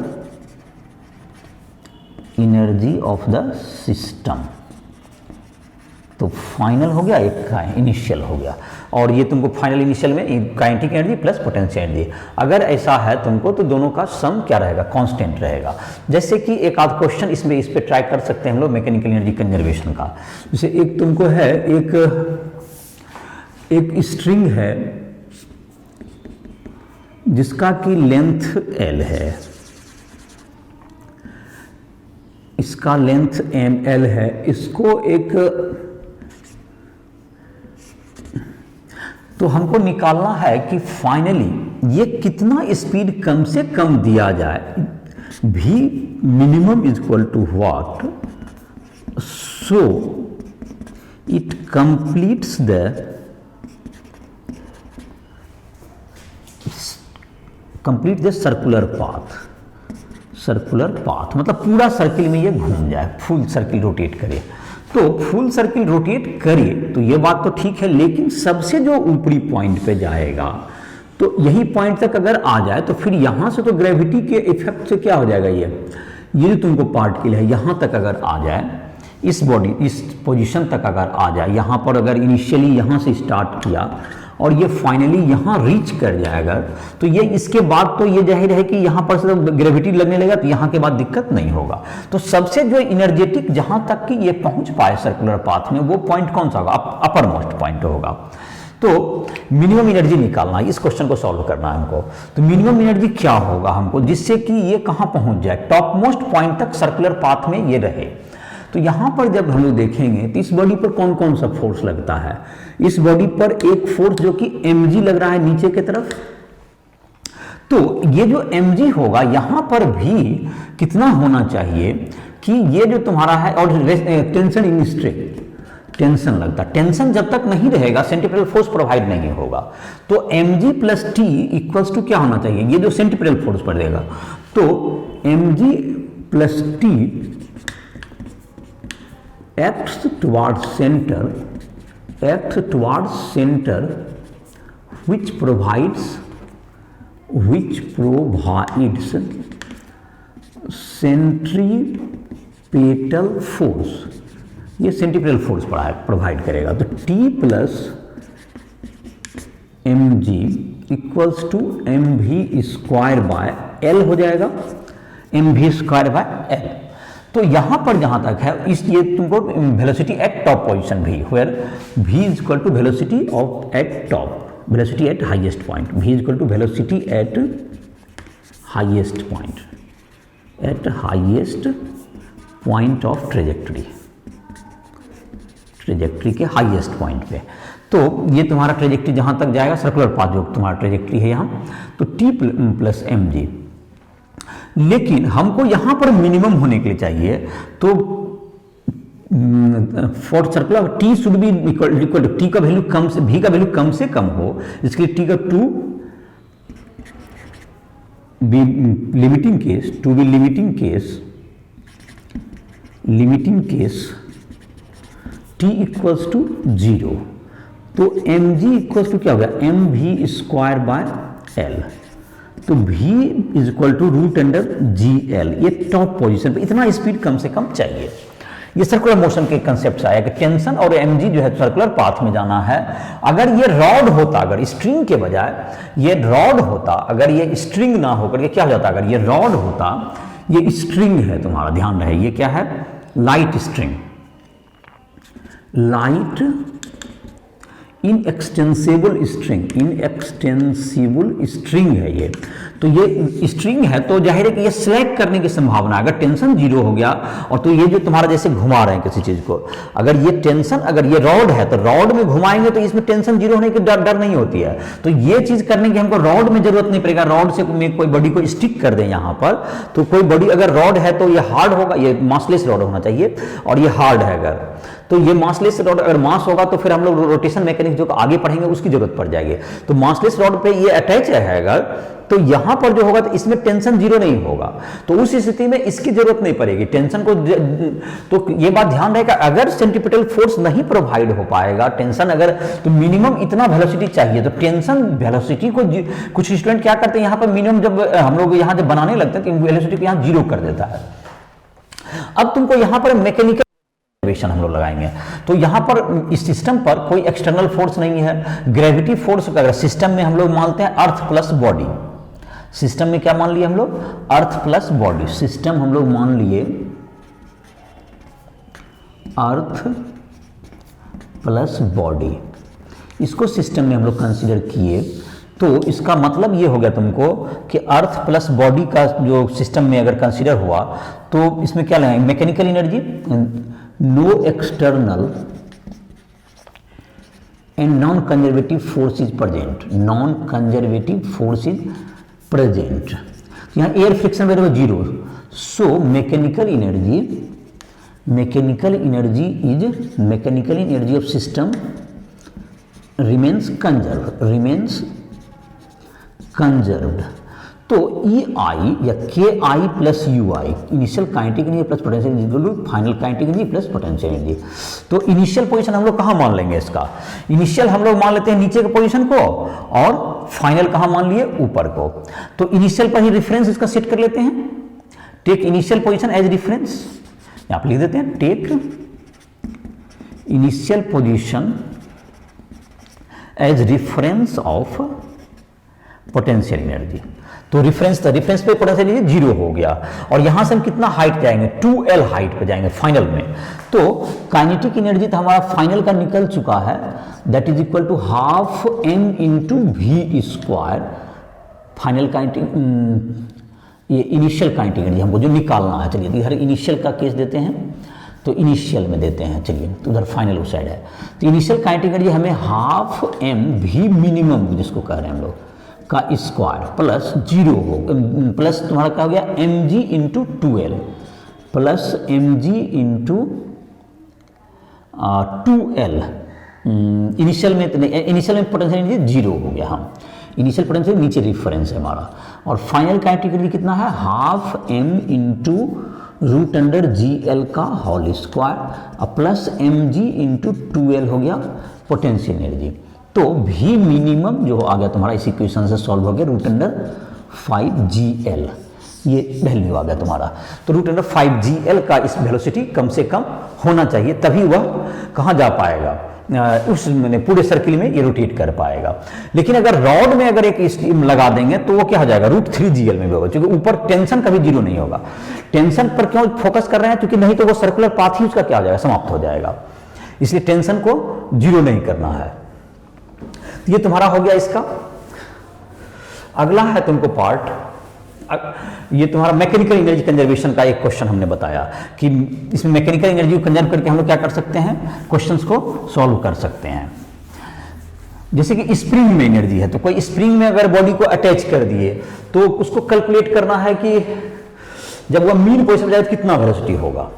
energy of the system. तो फाइनल हो गया, एक का इनिशियल हो गया, और ये तुमको फाइनल इनिशियल में kinetic energy plus potential energy. अगर ऐसा है तुमको तो दोनों का सम क्या रहेगा, कांस्टेंट रहेगा। जैसे कि एक आध क्वेश्चन इसमें इस पे ट्राई कर सकते हैं हम लोग मैकेनिकल एनर्जी कंजर्वेशन का। जैसे एक तुमको है एक स्ट्रिंग है जिसका की लेंथ एल है, इसका लेंथ एम एल है, इसको एक तो हमको निकालना है कि फाइनली ये कितना स्पीड कम से कम दिया जाए, भी minimum is equal to what, so it completes the circular path मतलब पूरा सर्किल में ये घूम जाए, फुल सर्किल रोटेट करे। तो फुल सर्किल रोटेट करे तो ये बात तो ठीक है, लेकिन सबसे जो ऊपरी पॉइंट पे जाएगा तो यही पॉइंट तक अगर आ जाए तो फिर यहां से तो ग्रेविटी के इफेक्ट से क्या हो जाएगा, ये जो तुमको पार्टिकल है यहां तक अगर आ जाए, इस बॉडी इस पोजीशन तक अगर आ जाए, यहां पर अगर इनिशियली यहां से स्टार्ट किया और ये फाइनली यहाँ रीच कर जाएगा, तो ये इसके बाद तो ये जाहिर है कि यहाँ पर से तो ग्रेविटी लगने लगेगा, तो यहाँ के बाद दिक्कत नहीं होगा। तो सबसे जो एनर्जेटिक जहाँ तक कि ये पहुँच पाए सर्कुलर पाथ में, वो पॉइंट कौन सा होगा, अपर मोस्ट पॉइंट होगा। तो मिनिमम एनर्जी निकालना है, इस क्वेश्चन को सॉल्व करना है हमको। तो मिनिमम एनर्जी क्या होगा हमको, जिससे कि ये कहाँ पहुँच जाए, टॉप मोस्ट पॉइंट तक सर्कुलर पाथ में ये रहे। तो यहाँ पर जब हम लोग देखेंगे तो इस बॉडी पर कौन कौन सा फोर्स लगता है, इस बॉडी पर एक फोर्स जो कि mg लग रहा है नीचे की तरफ। तो ये जो mg होगा यहां पर भी कितना होना चाहिए कि ये जो तुम्हारा है, और टेंशन इन स्ट्रिंग, टेंशन लगता, टेंशन जब तक नहीं रहेगा सेंट्रीपिटल फोर्स प्रोवाइड नहीं होगा। तो mg plus T equals to क्या होना चाहिए, ये जो सेंट्रीपिटल फोर्स पड़ेगा, तो mg plus T acts towards centre which provides centripetal force, ये सेंट्रीपेटल फोर्स प्रोवाइड करेगा। तो T plus mg equals to mv square by L हो जाएगा, mv स्क्वायर बाय L। तो यहां पर जहां तक है इस ये तुमको वेलोसिटी एट टॉप पोजीशन भी, where v is equal to velocity of at top, velocity at highest point, v is equal to velocity at highest point of trajectory के हाईएस्ट पॉइंट पे। तो ये तुम्हारा ट्रेजेक्ट्री जहां तक जाएगा, सर्कुलर पाथ जो तुम्हारा ट्रेजेक्ट्री है यहाँ, तो t प्लस mg। लेकिन हमको यहां पर मिनिमम होने के लिए चाहिए, तो for circular t should be equal to, t का वैल्यू कम से, v का वैल्यू कम से कम हो, इसके लिए t का to be limiting case t equals to 0। तो mg इक्वल्स टू क्या हो गया, mv स्क्वायर बाय l। तो v is equal to root under gl, ये टॉप पोजीशन पे इतना स्पीड कम से कम चाहिए। ये सर्कुलर मोशन के कंसेप्ट से आया कि टेंशन और mg जो है सर्कुलर पाथ में जाना है। अगर ये रॉड होता, अगर स्ट्रिंग के बजाय ये रॉड होता, अगर ये स्ट्रिंग ना होकर के क्या हो जाता, अगर ये रॉड होता, ये स्ट्रिंग है तुम्हारा, ध्यान रहे ये क्या है, light string, light inextensible string है ये। तो ये स्ट्रिंग है, तो जाहिर है कि ये स्लैग करने की संभावना, अगर टेंशन 0 हो गया, और तो ये जो तुम्हारा जैसे घुमा रहे हैं किसी चीज को, अगर ये टेंशन, अगर ये रॉड है तो रॉड में घुमाएंगे तो इसमें टेंशन 0 होने की डर नहीं होती है। तो ये चीज करने की हमको रॉड में जरूरत नहीं पड़ेगा, रॉड से कोई बॉडी को स्टिक कर दें यहाँ पर, तो कोई बॉडी अगर रॉड है तो ये हार्ड होगा, ये मासलेस रॉड होना चाहिए, और ये हार्ड है अगर, तो ये मासलेस रॉड अगर मास होगा तो फिर हम लोग रोटेशन मैकेनिक्स जो आगे पढ़ेंगे उसकी जरूरत पड़ जाएगी। तो मासलेस रॉड पे ये अटैच है अगर, तो यहां पर जो होगा तो इसमें टेंशन 0 नहीं होगा, तो उस स्थिति में इसकी जरूरत नहीं पड़ेगी टेंशन को। तो ये बात ध्यान रहेगा, अगर सेंट्रीपिटल फोर्स नहीं प्रोवाइड हो पाएगा, टेंशन अगर, तो मिनिमम इतना वेलोसिटी चाहिए। तो टेंशन वेलोसिटी को कुछ स्टूडेंट क्या करते हैं, यहां पर मिनिमम जब हम लोग यहां जब बनाने लगते हैं तो वेलोसिटी को यहां 0 कर देता है। अब तुमको यहां पर मैकेनिकल हम लोग लगाएंगे, तो यहां पर इस सिस्टम पर कोई एक्सटर्नल फोर्स नहीं है, ग्रेविटी फोर्स अगर सिस्टम में हम लोग मानते हैं अर्थ प्लस बॉडी, सिस्टम में क्या मान लिए हम लोग, अर्थ प्लस बॉडी, सिस्टम हम लोग मान लिए अर्थ प्लस बॉडी, इसको सिस्टम में हम लोग कंसीडर किए। तो इसका मतलब ये हो गया तुमको कि अर्थ प्लस बॉडी का जो सिस्टम में अगर कंसीडर हुआ, तो इसमें क्या लगाएंगे, mechanical energy, no external and non-conservative force is present, non-conservative force is present। यहाँ air friction value 0, so mechanical energy of system remains conserved। तो EI या KI plus UI, initial kinetic energy plus potential energy, final kinetic energy plus potential energy. तो इनिशियल पोजीशन हम लोग कहाँ मान लेंगे, इसका इनिशियल हम लोग मान लेते हैं नीचे के पोजीशन को, और फाइनल कहाँ मान लिए, ऊपर को। तो इनिशियल पर ही रेफरेंस इसका सेट कर लेते हैं, take initial position as reference, यहाँ पर लिख देते हैं take initial position as reference of potential energy. तो रेफरेंस पे पोटेंशियल एनर्जी 0 हो गया, और यहां से हम कितना हाइट जाएंगे, 2L हाइट पे जाएंगे फाइनल में। तो काइनेटिक एनर्जी तो हमारा फाइनल का निकल चुका है, that is equal to half m into V square. Final kinetic, ये इनिशियल काइनेटिक एनर्जी हमको जो निकालना है, चलिए इधर इनिशियल का केस देते हैं, तो इनिशियल में देते हैं, चलिए तो उधर फाइनल उस साइड है। तो इनिशियल काइनेटिक एनर्जी हमें हाफ m v मिनिमम जिसको कह रहे हैं हम लोग का स्क्वायर प्लस 0 हो, प्लस तुम्हारा क्या हो गया, mg into 2L plus mg into 2L, initial में पोटेंशियल एनर्जी जीरो हो गया, हम इनिशियल पोटेंशियल नीचे रेफरेंस है हमारा, और फाइनल काइनेटिक एनर्जी कितना है, half m into root under g L का होल स्क्वायर प्लस एम जी इंटू 2L हो गया पोटेंशियल एनर्जी। तो V मिनिमम जो आ गया तुम्हारा इस इक्वेशन से सॉल्व हो गया रूट अंडर 5GL, ये वैल्यू आ गया तुम्हारा। तो रूट अंडर 5GL का इस वेलोसिटी कम से कम होना चाहिए, तभी वह कहाँ जा पाएगा, उस पूरे सर्किल में ये रोटेट कर पाएगा। लेकिन अगर रॉड में अगर एक स्टीम लगा देंगे तो वो क्या हो जाएगा, रूट 3GL में भी होगा, क्योंकि ऊपर टेंशन कभी जीरो नहीं होगा। टेंशन पर क्यों फोकस कर रहे हैं, क्योंकि नहीं तो वो सर्कुलर पाथ ही उसका क्या हो जाएगा, समाप्त हो जाएगा, इसलिए टेंशन को जीरो नहीं करना है। ये तुम्हारा हो गया इसका। अगला है तुमको पार्ट, ये तुम्हारा मैकेनिकल एनर्जी कंजर्वेशन का एक क्वेश्चन हमने बताया कि इसमें मैकेनिकल एनर्जी को कंजर्व करके हम लोग क्या कर सकते हैं, क्वेश्चंस को सॉल्व कर सकते हैं। जैसे कि स्प्रिंग में एनर्जी है, तो कोई स्प्रिंग में अगर बॉडी को अटैच कर दिए तो उसको कैलकुलेट करना है कि जब वह मीन पोजीशन पर जाए तो कितना वेलोसिटी होगा।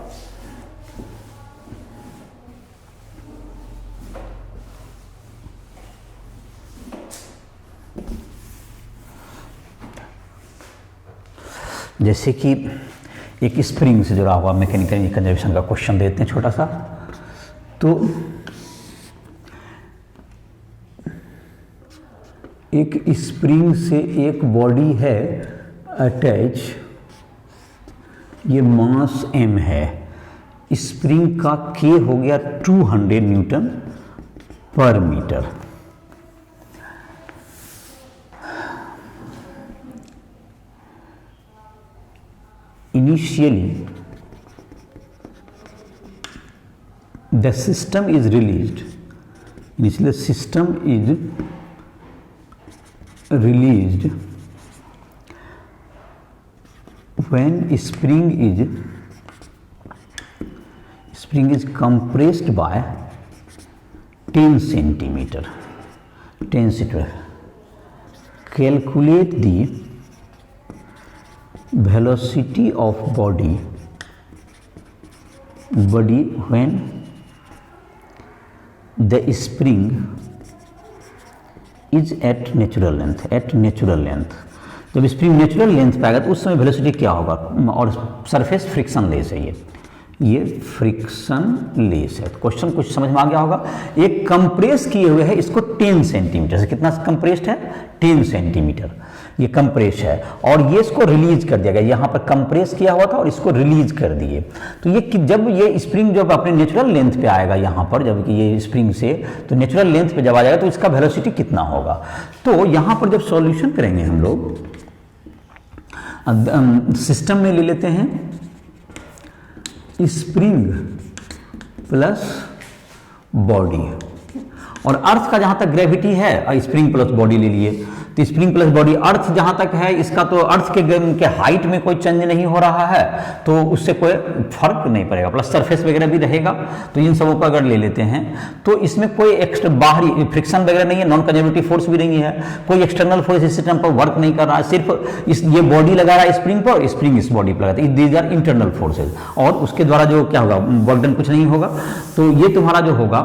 जैसे कि एक स्प्रिंग से जुड़ा हुआ मैकेनिकल एनर्जी कंजर्वेशन का क्वेश्चन देते हैं छोटा सा। तो एक स्प्रिंग से एक बॉडी है अटैच, ये मास m है, स्प्रिंग का k हो गया 200 न्यूटन पर metre. Initially, the system is released. Initially, the system is released when spring is compressed by 10 centimeter. 10 centimeter. Calculate the velocity of body when the spring is at natural length, जब स्प्रिंग नेचुरल लेंथ पे आएगा तो उस समय वेलोसिटी क्या होगा, और सरफेस फ्रिक्शन लेस है, ये फ्रिक्शन लेस है। तो क्वेश्चन कुछ समझ में आ गया होगा। एक कंप्रेस किए हुए है इसको 10 सेंटीमीटर से, कितना कंप्रेस्ड है, 10 सेंटीमीटर, ये कंप्रेस है, और ये इसको रिलीज कर दिया गया, यहाँ पर कंप्रेस किया हुआ था और इसको रिलीज कर दिए। तो ये जब ये स्प्रिंग जब अपने नेचुरल लेंथ पे आएगा यहाँ पर, जब ये स्प्रिंग से तो नेचुरल लेंथ पे जब आ जाएगा तो इसका वेलोसिटी कितना होगा। तो यहाँ पर जब सॉल्यूशन करेंगे हम लोग सिस्टम में ले लेते हैं स्प्रिंग प्लस बॉडी, और अर्थ का जहां तक ग्रेविटी है स्प्रिंग प्लस बॉडी ले लिए, तो स्प्रिंग प्लस बॉडी अर्थ जहां तक है इसका तो अर्थ के हाइट में कोई चेंज नहीं हो रहा है, तो उससे कोई फर्क नहीं पड़ेगा, प्लस सरफेस वगैरह भी रहेगा। तो इन सबों को अगर ले लेते हैं तो इसमें कोई एक्स्ट्रा बाहरी फ्रिक्शन वगैरह नहीं है, नॉन कंजर्वेटिव फोर्स भी नहीं है, कोई एक्सटर्नल फोर्स इस सिस्टम पर वर्क नहीं कर रहा है, सिर्फ ये बॉडी लगा रहा है स्प्रिंग पर, स्प्रिंग इस बॉडी पर लगाता है, दीज आर इंटरनल फोर्सेज, और उसके द्वारा जो क्या होगा, वर्क डन कुछ नहीं होगा। तो ये तुम्हारा जो होगा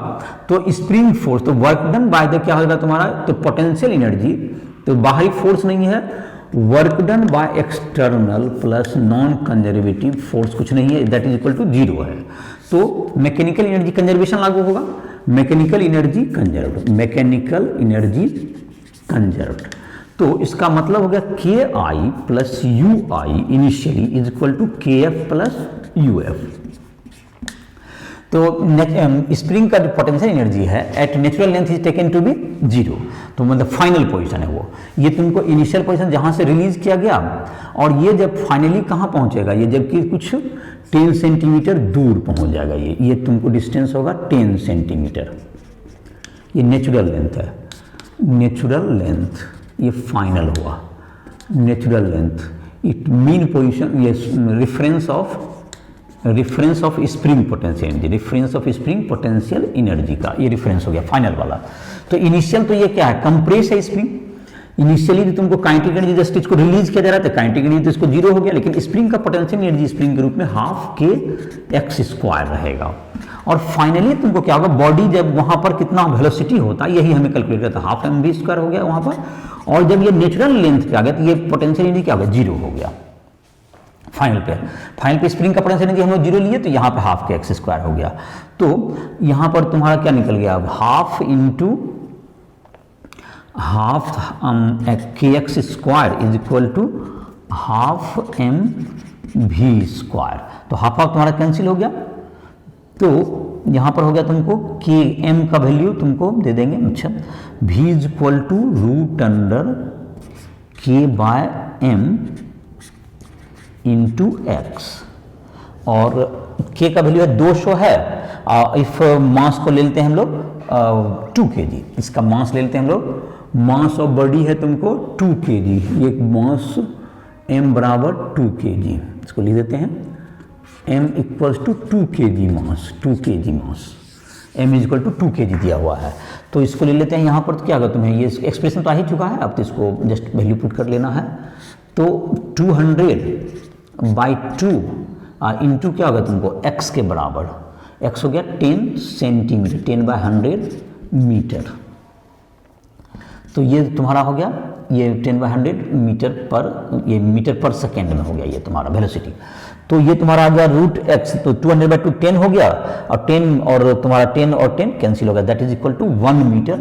तो स्प्रिंग फोर्स, तो वर्क डन बाय द क्या होगा तुम्हारा, तो पोटेंशियल एनर्जी, तो बाहरी फोर्स नहीं है, work done by external plus non conservative force कुछ नहीं है, दैट इज इक्वल टू 0 है। तो मैकेनिकल एनर्जी कंजर्वेशन लागू होगा, मैकेनिकल एनर्जी कंजर्व्ड। तो इसका मतलब हो गया KI plus UI initially is equal to KF plus UF। तो स्प्रिंग का जो पोटेंशियल एनर्जी है at natural length is taken to be 0, तो मतलब फाइनल पोजीशन है वो, ये तुमको इनिशियल पोजीशन जहां से रिलीज किया गया, और ये जब फाइनली कहां पहुंचेगा, ये जबकि कुछ 10 सेंटीमीटर दूर पहुंच जाएगा, ये तुमको डिस्टेंस होगा 10 सेंटीमीटर, ये नेचुरल लेंथ है, नेचुरल लेंथ ये फाइनल हुआ, natural length it mean position, ये reference of spring potential energy, reference of spring potential energy का ये रिफरेंस हो गया फाइनल वाला। तो इनिशियल तो ये क्या है, कंप्रेस है स्प्रिंग, इनिशियली तो तुमको काइनेटिक एनर्जी जस्ट इसको रिलीज किया जा रहा था, काइनेटिक एनर्जी तो इसको 0 हो गया, लेकिन स्प्रिंग का पोटेंशियल एनर्जी स्प्रिंग के रूप में ½ kx² रहेगा, और फाइनली तुमको क्या होगा, बॉडी जब वहां पर कितना वेलोसिटी होता है यही हमें कैलकुलेट करता है, हाफ एम वी स्क्वायर हो गया वहां पर, और जब ये नेचुरल लेंथ पे आ गया तो ये पोटेंशियल एनर्जी क्या हो गया, जीरो हो गया। फाइनल पे स्प्रिंग का पोटेंशियल एनर्जी हम लोग जीरो लिए तो यहाँ पे हाफ के एक्स स्क्वायर हो गया। तो यहाँ पर तुम्हारा क्या निकल गया, अब हाफ इंटू हाफ के x square is equal to half M V square. तो हाफ हाफ तुम्हारा कैंसिल हो गया, तो यहाँ पर हो गया तुमको के एम का वैल्यू तुमको दे देंगे, अच्छा V is equal to root under K by M into X, और के का वैल्यू है 200 है। इफ मास को ले लेते हैं हम लोग 2 kg, इसका मास ले लेते हैं हम लोग, मास ऑफ बॉडी है तुमको 2 kg, ये मास m बराबर 2 kg, इसको लिख देते हैं m equals to 2 kg mass, 2 kg mass, m is equal to 2 kg दिया हुआ है। तो इसको ले लेते हैं यहाँ पर, तो क्या होगा, तुम्हें ये एक्सप्रेशन तो आ ही चुका है, अब तो इसको जस्ट वैल्यू पुट कर लेना है। तो 200/2 इंटू क्या होगा तुमको x के बराबर, x हो गया 10 सेंटीमीटर, 10/100 मीटर। तो ये तुम्हारा हो गया, ये 10/100 मीटर पर, ये मीटर पर सेकेंड में हो गया ये तुम्हारा वेलोसिटी। तो ये तुम्हारा आ गया रूट एक्स, तो 200/2 10 हो गया, और 10 और तुम्हारा 10 और 10 कैंसिल हो गया, that is equal to 1 metre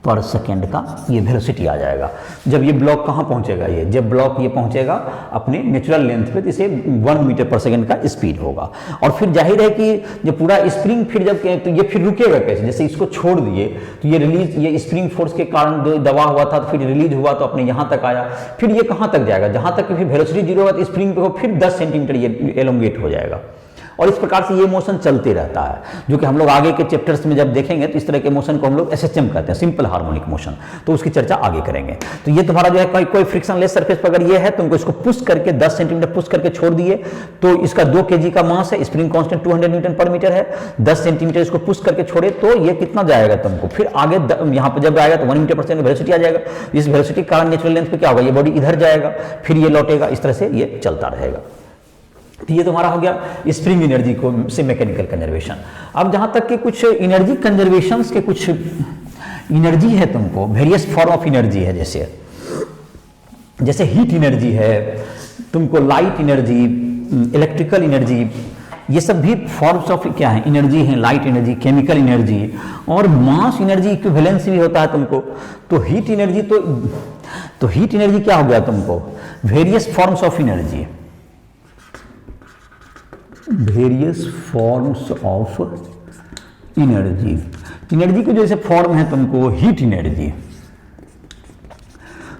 पर सेकेंड का ये वेलोसिटी आ जाएगा। जब ये ब्लॉक कहाँ पहुंचेगा, ये जब ब्लॉक ये पहुंचेगा अपने नेचुरल लेंथ पे, तो इसे 1 मीटर पर सेकेंड का स्पीड होगा। और फिर जाहिर है कि जब पूरा स्प्रिंग फिर जब, तो ये फिर रुकेगा कैसे, जैसे इसको छोड़ दिए तो ये रिलीज, ये स्प्रिंग फोर्स के कारण जो दबा हुआ था तो फिर रिलीज हुआ तो अपने यहाँ तक आया, फिर ये कहाँ तक जाएगा, जहाँ तक कि फिर वेलोसिटी जीरो होगा तो स्प्रिंग पे फिर 10 सेंटीमीटर ये एलोंगेट हो जाएगा, और इस प्रकार से ये मोशन चलते रहता है, जो कि हम लोग आगे के चैप्टर्स में जब देखेंगे तो इस तरह के मोशन को हम लोग एसएचएम कहते हैं, सिंपल हार्मोनिक मोशन, तो उसकी चर्चा आगे करेंगे। तो ये तुम्हारा जो है कोई फ्रिक्शनलेस सरफेस पर अगर ये है, तुमको इसको पुश करके 10 सेंटीमीटर पुश करके छोड़ दिए, तो इसका 2 kg का मास है, स्प्रिंग कांस्टेंट 200 न्यूटन पर मीटर है, 10 सेंटीमीटर इसको पुश करके छोड़े तो ये कितना जाएगा तुमको, फिर आगे यहाँ पर जब आएगा तो 1 मीटर पर सेकेंड वेलोसिटी आ जाएगा। इस वेलोसिटी के कारण नेचुरल लेंथ पे क्या होगा, ये बॉडी इधर जाएगा, फिर ये लौटेगा, इस तरह से ये चलता रहेगा। तो ये तुम्हारा हो गया स्प्रिंग एनर्जी को से मैकेनिकल कंजर्वेशन। अब जहां तक कि कुछ एनर्जी कंजर्वेशन के कुछ एनर्जी है तुमको, वेरियस फॉर्म ऑफ एनर्जी है, जैसे हीट एनर्जी है तुमको, लाइट एनर्जी, इलेक्ट्रिकल एनर्जी, ये सब भी फॉर्म्स ऑफ क्या है, एनर्जी है, लाइट एनर्जी, केमिकल एनर्जी, और मास एनर्जी इक्विवेलेंस भी होता है तुमको। तो हीट एनर्जी, तो हीट एनर्जी क्या हो गया तुमको, various forms of energy, various forms of energy. Energy के जैसे फॉर्म है तुमको, हीट एनर्जी,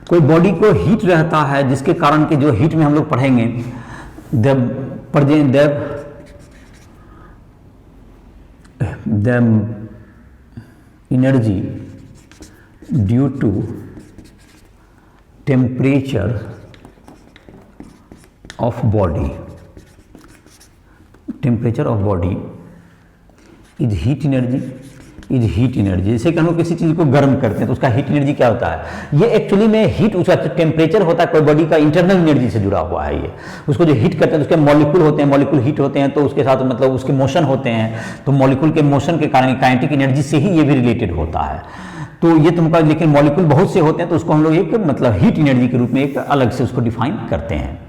कोई बॉडी को हीट रहता है जिसके कारण के जो हीट में हम लोग पढ़ेंगे, the energy due to temperature of body, temperature of body is heat energy, is heat energy. जैसे कि हम लोग किसी चीज को गर्म करते हैं तो उसका हीट एनर्जी क्या होता है, ये एक्चुअली में हीट, उसका टेम्परेचर होता है, कोई बॉडी का इंटरनल एनर्जी से जुड़ा हुआ है ये। उसको जो हीट करते हैं तो उसके मॉलिक्यूल होते हैं, मॉलिक्यूल हीट होते हैं, तो उसके साथ मतलब उसके मोशन होते हैं, तो मॉलिक्यूल के मोशन के कारण काइनेटिक एनर्जी से ही ये भी रिलेटेड होता है। तो ये तुमका, लेकिन मॉलिक्यूल बहुत से होते हैं तो उसको हम लोग एक मतलब हीट एनर्जी के रूप में एक अलग से उसको डिफाइन करते हैं।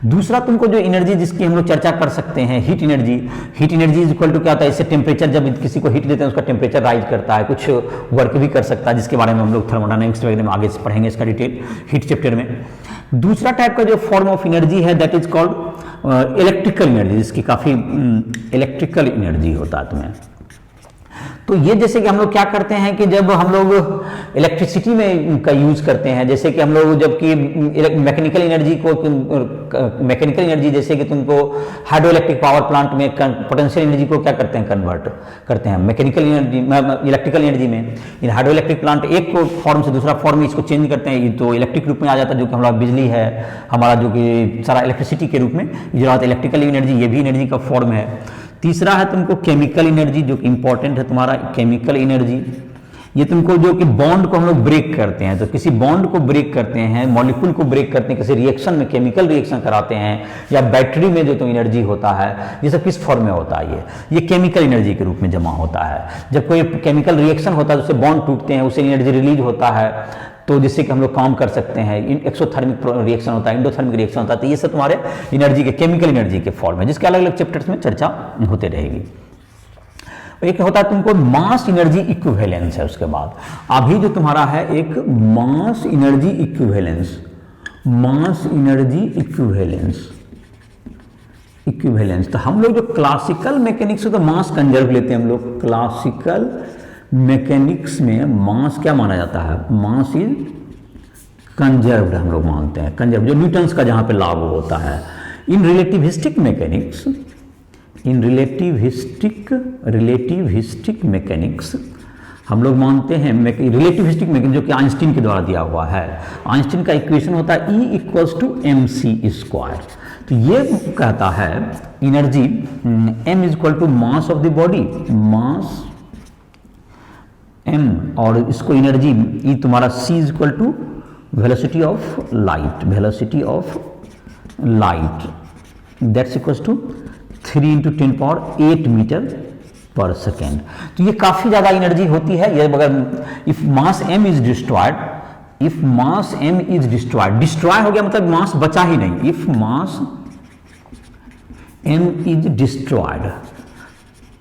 दूसरा तुमको जो एनर्जी जिसकी हम लोग चर्चा कर सकते हैं, heat energy. Heat energy is equal to क्या होता है, इससे टेम्परेचर, जब किसी को हीट देते हैं उसका टेम्परेचर राइज करता है, कुछ वर्क भी कर सकता है, जिसके बारे में हम लोग थर्मोडायनामिक्स वगैरह में आगे से पढ़ेंगे इसका डिटेल हीट चैप्टर में। दूसरा टाइप का जो फॉर्म ऑफ एनर्जी है that is called electrical energy, जिसकी काफ़ी इलेक्ट्रिकल एनर्जी होता है तुम्हें। तो ये जैसे कि हम लोग क्या करते हैं कि जब हम लोग इलेक्ट्रिसिटी में का यूज करते हैं, जैसे कि हम लोग जबकि मैकेनिकल एनर्जी को, मैकेनिकल एनर्जी जैसे कि तुमको हाइड्रो इलेक्ट्रिक पावर प्लांट में पोटेंशियल एनर्जी को क्या करते हैं, कन्वर्ट करते हैं मैकेनिकल एनर्जी, इलेक्ट्रिकल एनर्जी में। इन हाइड्रो इलेक्ट्रिक प्लांट एक फॉर्म से दूसरा फॉर्म में इसको चेंज करते हैं, तो इलेक्ट्रिक रूप में आ जाता है, जो कि हमारा बिजली है, हमारा जो कि सारा इलेक्ट्रिसिटी के रूप में जो आता है इलेक्ट्रिकल एनर्जी, ये भी एनर्जी का फॉर्म है। तीसरा है तुमको केमिकल एनर्जी, जो कि इंपॉर्टेंट है तुम्हारा, केमिकल एनर्जी। ये तुमको जो कि बॉन्ड को हम लोग ब्रेक करते हैं, तो किसी बॉन्ड को ब्रेक करते हैं, मॉलिक्यूल को ब्रेक करते हैं, किसी रिएक्शन में केमिकल रिएक्शन कराते हैं, या बैटरी में जो तो एनर्जी होता है, ये सब किस फॉर्म में होता है? ये केमिकल एनर्जी के रूप में जमा होता है। जब कोई केमिकल रिएक्शन होता है, उससे बॉन्ड टूटते हैं, उससे एनर्जी रिलीज होता है, तो जिससे कि हम लोग काम कर सकते हैं। एक्सोथर्मिक रिएक्शन होता है, इंडोथर्मिक रिएक्शन होता है, तो ये सब तुम्हारे एनर्जी के, केमिकल एनर्जी के फॉर्म है, जिसके अलग अलग चैप्टर्स में चर्चा होते रहेगी। एक होता है तुमको मास एनर्जी इक्विवेलेंस है। उसके बाद अभी जो तुम्हारा है एक mass energy equivalence, mass energy equivalence. तो हम लोग जो क्लासिकल मैकेनिक्स से तो मास कंजर्व लेते हैं हम लोग। क्लासिकल मैकेनिक्स में मास क्या माना जाता है? मास इज कंजर्व्ड हम लोग मानते हैं, कंजर्व, जो न्यूटन्स का जहां पे लागू होता है। इन रिलेटिविस्टिक मैकेनिक्स, इन रिलेटिविस्टिक मैकेनिक्स हम लोग मानते हैं रिलेटिविस्टिक मैकेनिक्स जो कि आइंस्टीन के द्वारा दिया हुआ है। आइंस्टीन का इक्वेशन होता है E = mc²। तो ये कहता है energy m = mass of the body, mass m, और इसको एनर्जी E तुम्हारा c = velocity of light, velocity of light, that's equals to 3 × 10⁸ metre per second. तो ये काफी ज्यादा एनर्जी होती है। ये अगर if mass m is destroyed, if mass m is destroyed, destroy हो गया मतलब मास बचा ही नहीं। If mass m is destroyed,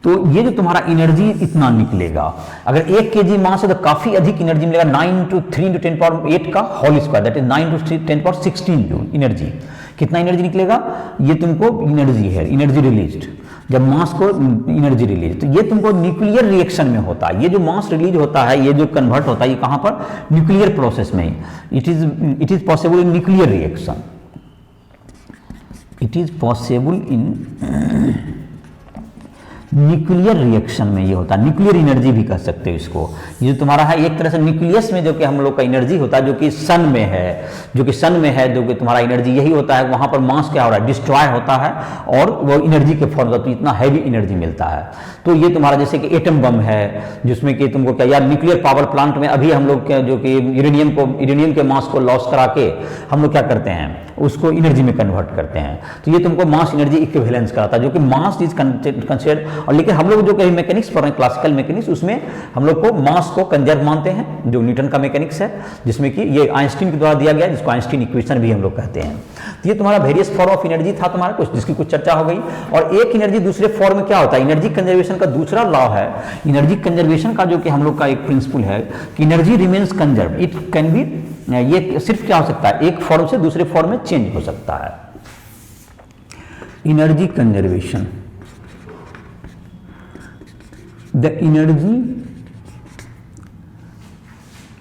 तो ये जो तुम्हारा एनर्जी इतना निकलेगा। अगर 1 kg मास है तो काफी अधिक एनर्जी मिलेगा, 9 × 3 × 10⁸ का whole square, that is 9 × 10⁻16 joule energy. कितना एनर्जी निकलेगा? ये तुमको एनर्जी है, एनर्जी रिलीज्ड, जब मास को एनर्जी रिलीज, तो ये तुमको न्यूक्लियर रिएक्शन में होता है। ये जो मास रिलीज होता है, ये जो कन्वर्ट होता है, ये कहां पर? न्यूक्लियर प्रोसेस में। It is possible in nuclear reaction, it is possible in nuclear reaction में ये होता है। न्यूक्लियर एनर्जी भी कह सकते हो इसको। ये जो तुम्हारा है एक तरह से न्यूक्लियस में जो कि हम लोग का एनर्जी होता है, जो कि सन में है, जो कि तुम्हारा एनर्जी यही होता है। वहां पर मास क्या हो रहा है? डिस्ट्रॉय होता है, और वो एनर्जी के फॉर्म का, तो इतना हैवी एनर्जी मिलता है। तो ये तुम्हारा जैसे कि एटम बम है, जिसमें कि तुमको क्या यार, न्यूक्लियर पावर प्लांट में अभी हम लोग जो कि यूरेनियम के मास को लॉस करा के हम लोग क्या करते हैं? उसको एनर्जी में कन्वर्ट करते हैं। तो ये तुमको मास एनर्जी इक्विवेलेंस कराता है, जो कि मास इज कंसिडर्ड। और लेकिन हम लोग जो कहीं मैकेनिक्स पढ़ रहे हैं, क्लासिकल मैकेनिक्स, उसमें हम लोग को मास को कंजर्व मानते हैं, जो न्यूटन का मैकेनिक्स है, जिसमें कि ये आइंस्टीन के द्वारा दिया गया, जिसको आइंस्टीन इक्वेशन भी हम लोग कहते हैं। तो ये तुम्हारा वेरियस फॉर्म ऑफ एनर्जी था तुम्हारा कुछ, जिसकी कुछ चर्चा हो गई। और एक एनर्जी दूसरे फॉर्म में क्या होता है? एनर्जी कंजर्वेशन का दूसरा लॉ है, एनर्जी कंजर्वेशन का जो कि हम लोग का एक प्रिंसिपल है कि energy remains conserve, it can be, ये सिर्फ क्या हो सकता है? एक फॉर्म से दूसरे फॉर्म में चेंज हो सकता है। Energy conservation, the energy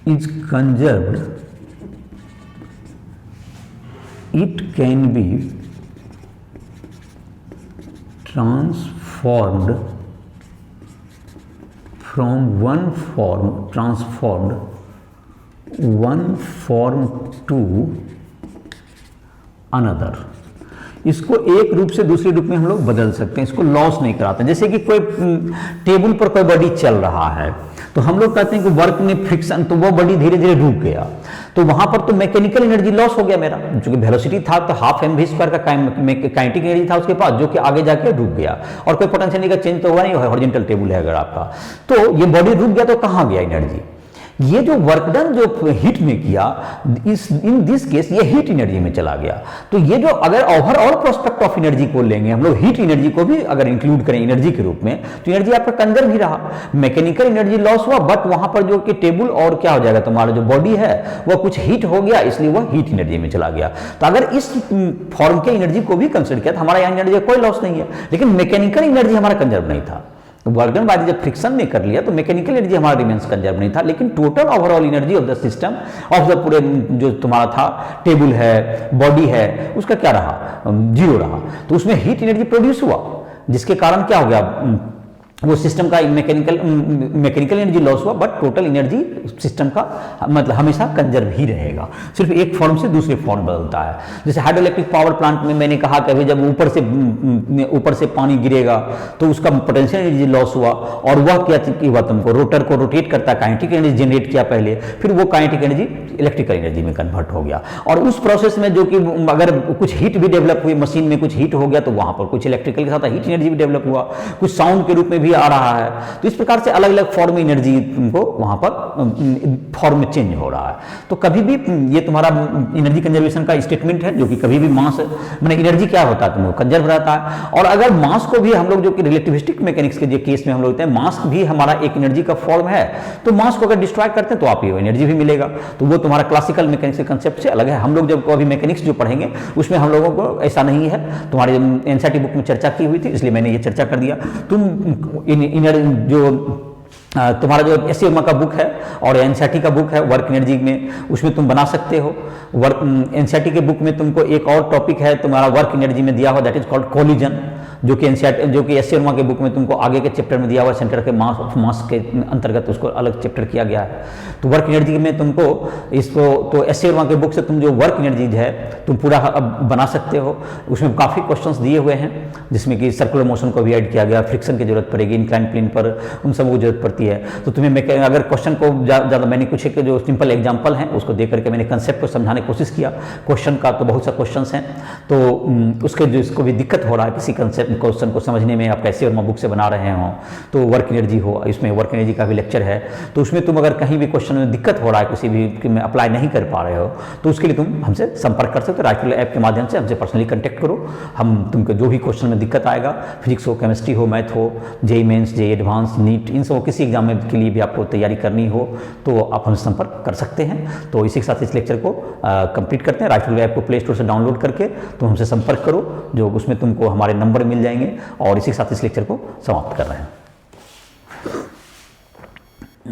is conserved, it can be transformed from one form to another। इसको एक रूप से दूसरे रूप में हम लोग बदल सकते हैं, इसको लॉस नहीं कराते। जैसे कि कोई टेबल पर कोई बॉडी चल रहा है, तो हम लोग कहते हैं कि वर्क में फ्रिक्शन, तो वो बॉडी धीरे धीरे रुक गया, तो वहां पर तो मैकेनिकल एनर्जी लॉस हो गया मेरा, क्योंकि वेलोसिटी था तो हाफ mv² का काइनेटिक एनर्जी था उसके पास, जो कि आगे जाके रुक गया, और कोई पोटेंशियल का चेंज तो हुआ नहीं, हॉरिजॉन्टल टेबल है अगर आपका, तो ये बॉडी रुक गया, तो कहां गया एनर्जी? ये जो वर्क डन जो हीट में किया, इन दिस केस ये हीट एनर्जी में चला गया। तो ये जो अगर ओवरऑल प्रोस्पेक्ट ऑफ एनर्जी को लेंगे हम लोग, हीट एनर्जी को भी अगर इंक्लूड करें एनर्जी के रूप में, तो एनर्जी आपका कंजर्व ही रहा। मैकेनिकल एनर्जी लॉस हुआ, बट वहां पर जो कि टेबल और क्या हो जाएगा, तुम्हारा जो बॉडी है वो कुछ हीट हो गया, इसलिए वो हीट एनर्जी में चला गया। तो अगर इस फॉर्म के एनर्जी को भी कंसिडर किया तो हमारा यहाँ एनर्जी कोई लॉस नहीं है, लेकिन मैकेनिकल एनर्जी हमारा कंजर्व नहीं था। वर्क डन बाय जब फ्रिक्शन ने कर लिया तो मैकेनिकल एनर्जी हमारा रिमेंस कंजर्व नहीं था, लेकिन total overall energy of the system, of the पूरे जो तुम्हारा था टेबल है, बॉडी है, उसका क्या रहा? जीरो रहा। तो उसमें हीट एनर्जी प्रोड्यूस हुआ, जिसके कारण क्या हो गया? वो सिस्टम का मैकेनिकल एनर्जी लॉस हुआ, बट टोटल एनर्जी सिस्टम का मतलब हमेशा कंजर्व ही रहेगा, सिर्फ एक फॉर्म से दूसरे फॉर्म बदलता है। जैसे हाइड्रोइलेक्ट्रिक पावर प्लांट में मैंने कहा कि अभी जब ऊपर से पानी गिरेगा तो उसका पोटेंशियल एनर्जी लॉस हुआ, और वह क्या हुआ, तुमको रोटर को रोटेट करता, काइनेटिक एनर्जी जनरेट किया पहले, फिर वो काइनेटिक एनर्जी इलेक्ट्रिकल एनर्जी में कन्वर्ट हो गया। और उस प्रोसेस में जो कि अगर कुछ हीट भी डेवलप हुई, मशीन में कुछ हीट हो गया, तो वहां पर कुछ इलेक्ट्रिकल के साथ हीट एनर्जी भी डेवलप हुआ, कुछ साउंड के रूप में भी आ रहा है। तो इस प्रकार से अलग अलग फॉर्म में एनर्जी तुमको वहां पर फॉर्म में चेंज हो रहा है। तो कभी भी ये तुम्हारा एनर्जी कंजर्वेशन का स्टेटमेंट है, जो कि कभी भी मास मैंने एनर्जी क्या होता है तुमको कंजर्व रहता है। और अगर मास को भी हम लोग जो कि रिलेटिविस्टिक मैकेनिक्स के केस में हम लोग होते हैं, मास भी हमारा एक एनर्जी का फॉर्म है, तो मास को अगर डिस्ट्रॉय करते हैं तो आप ये एनर्जी भी मिलेगा। तो वो तुम्हारा क्लासिकल मैकेनिक्स के कंसेप्ट से अलग है। हम लोग जब अभी मैकेनिक्स जो पढ़ेंगे उसमें हम लोगों को ऐसा नहीं है, तुम्हारे एनसीईआरटी बुक में चर्चा की हुई थी, इसलिए मैंने ये चर्चा कर दिया। तुम जो तुम्हारा जो एस सी वर्मा का बुक है और एनसीईआरटी का बुक है वर्क एनर्जी में, उसमें तुम बना सकते हो। वर्क एनसीईआरटी के बुक में तुमको एक और टॉपिक है तुम्हारा वर्क एनर्जी में दिया हुआ, दैट इज कॉल्ड कोलिजन, जो कि एनसीईआरटी जो कि एस सी वर्मा के बुक में तुमको आगे के चैप्टर में दिया हुआ, सेंटर के मास के अंतर्गत उसको अलग चैप्टर किया गया है। तो वर्क एनर्जी में तुमको इसको तो एस सी वर्मा के बुक से तुम जो वर्क एनर्जी है तुम पूरा बना सकते हो। उसमें काफ़ी क्वेश्चंस दिए हुए हैं, जिसमें कि सर्कुलर मोशन को भी ऐड किया गया, फ्रिक्शन की जरूरत पड़ेगी इंक्लाइन प्लेन पर, उन सब को जरूरत पड़ती है। तो तुम्हें अगर क्वेश्चन को ज़्यादा मैंने कुछ एक जो सिंपल एग्जाम्पल हैं उसको दे करके मैंने कंसेप्ट को समझाने की कोशिश किया। क्वेश्चन का तो बहुत सा क्वेश्चन हैं, तो उसके जो इसको भी दिक्कत हो रहा है किसी कंसेप्ट क्वेश्चन को समझने में, आप कैसे वर्मा बुक से बना रहे हो, तो वर्क एनर्जी हो, इसमें वर्क एनर्जी का भी लेक्चर है। तो उसमें तुम अगर कहीं भी क्वेश्चन में दिक्कत हो रहा है, किसी भी में अप्लाई नहीं कर पा रहे हो, तो उसके लिए तुम हमसे संपर्क कर सकते हो। राइट ऐप के माध्यम से हमसे पर्सनली कॉन्टैक्ट करो। हम तुमको जो भी क्वेश्चन में दिक्कत आएगा, फिजिक्स हो, केमिस्ट्री हो, मैथ हो, JEE mains, JEE advance, NEET, इन सब किसी एग्जाम में के लिए भी आपको तैयारी करनी हो तो आप हमसे संपर्क कर सकते हैं। तो इसी के साथ इस लेक्चर को कंप्लीट करते हैं। राइट ऐप को प्ले स्टोर से डाउनलोड करके तुम हमसे संपर्क करो, जो उसमें तुमको हमारे नंबर मिल जाएंगे, और इसी के साथ इस लेक्चर को समाप्त कर रहे हैं।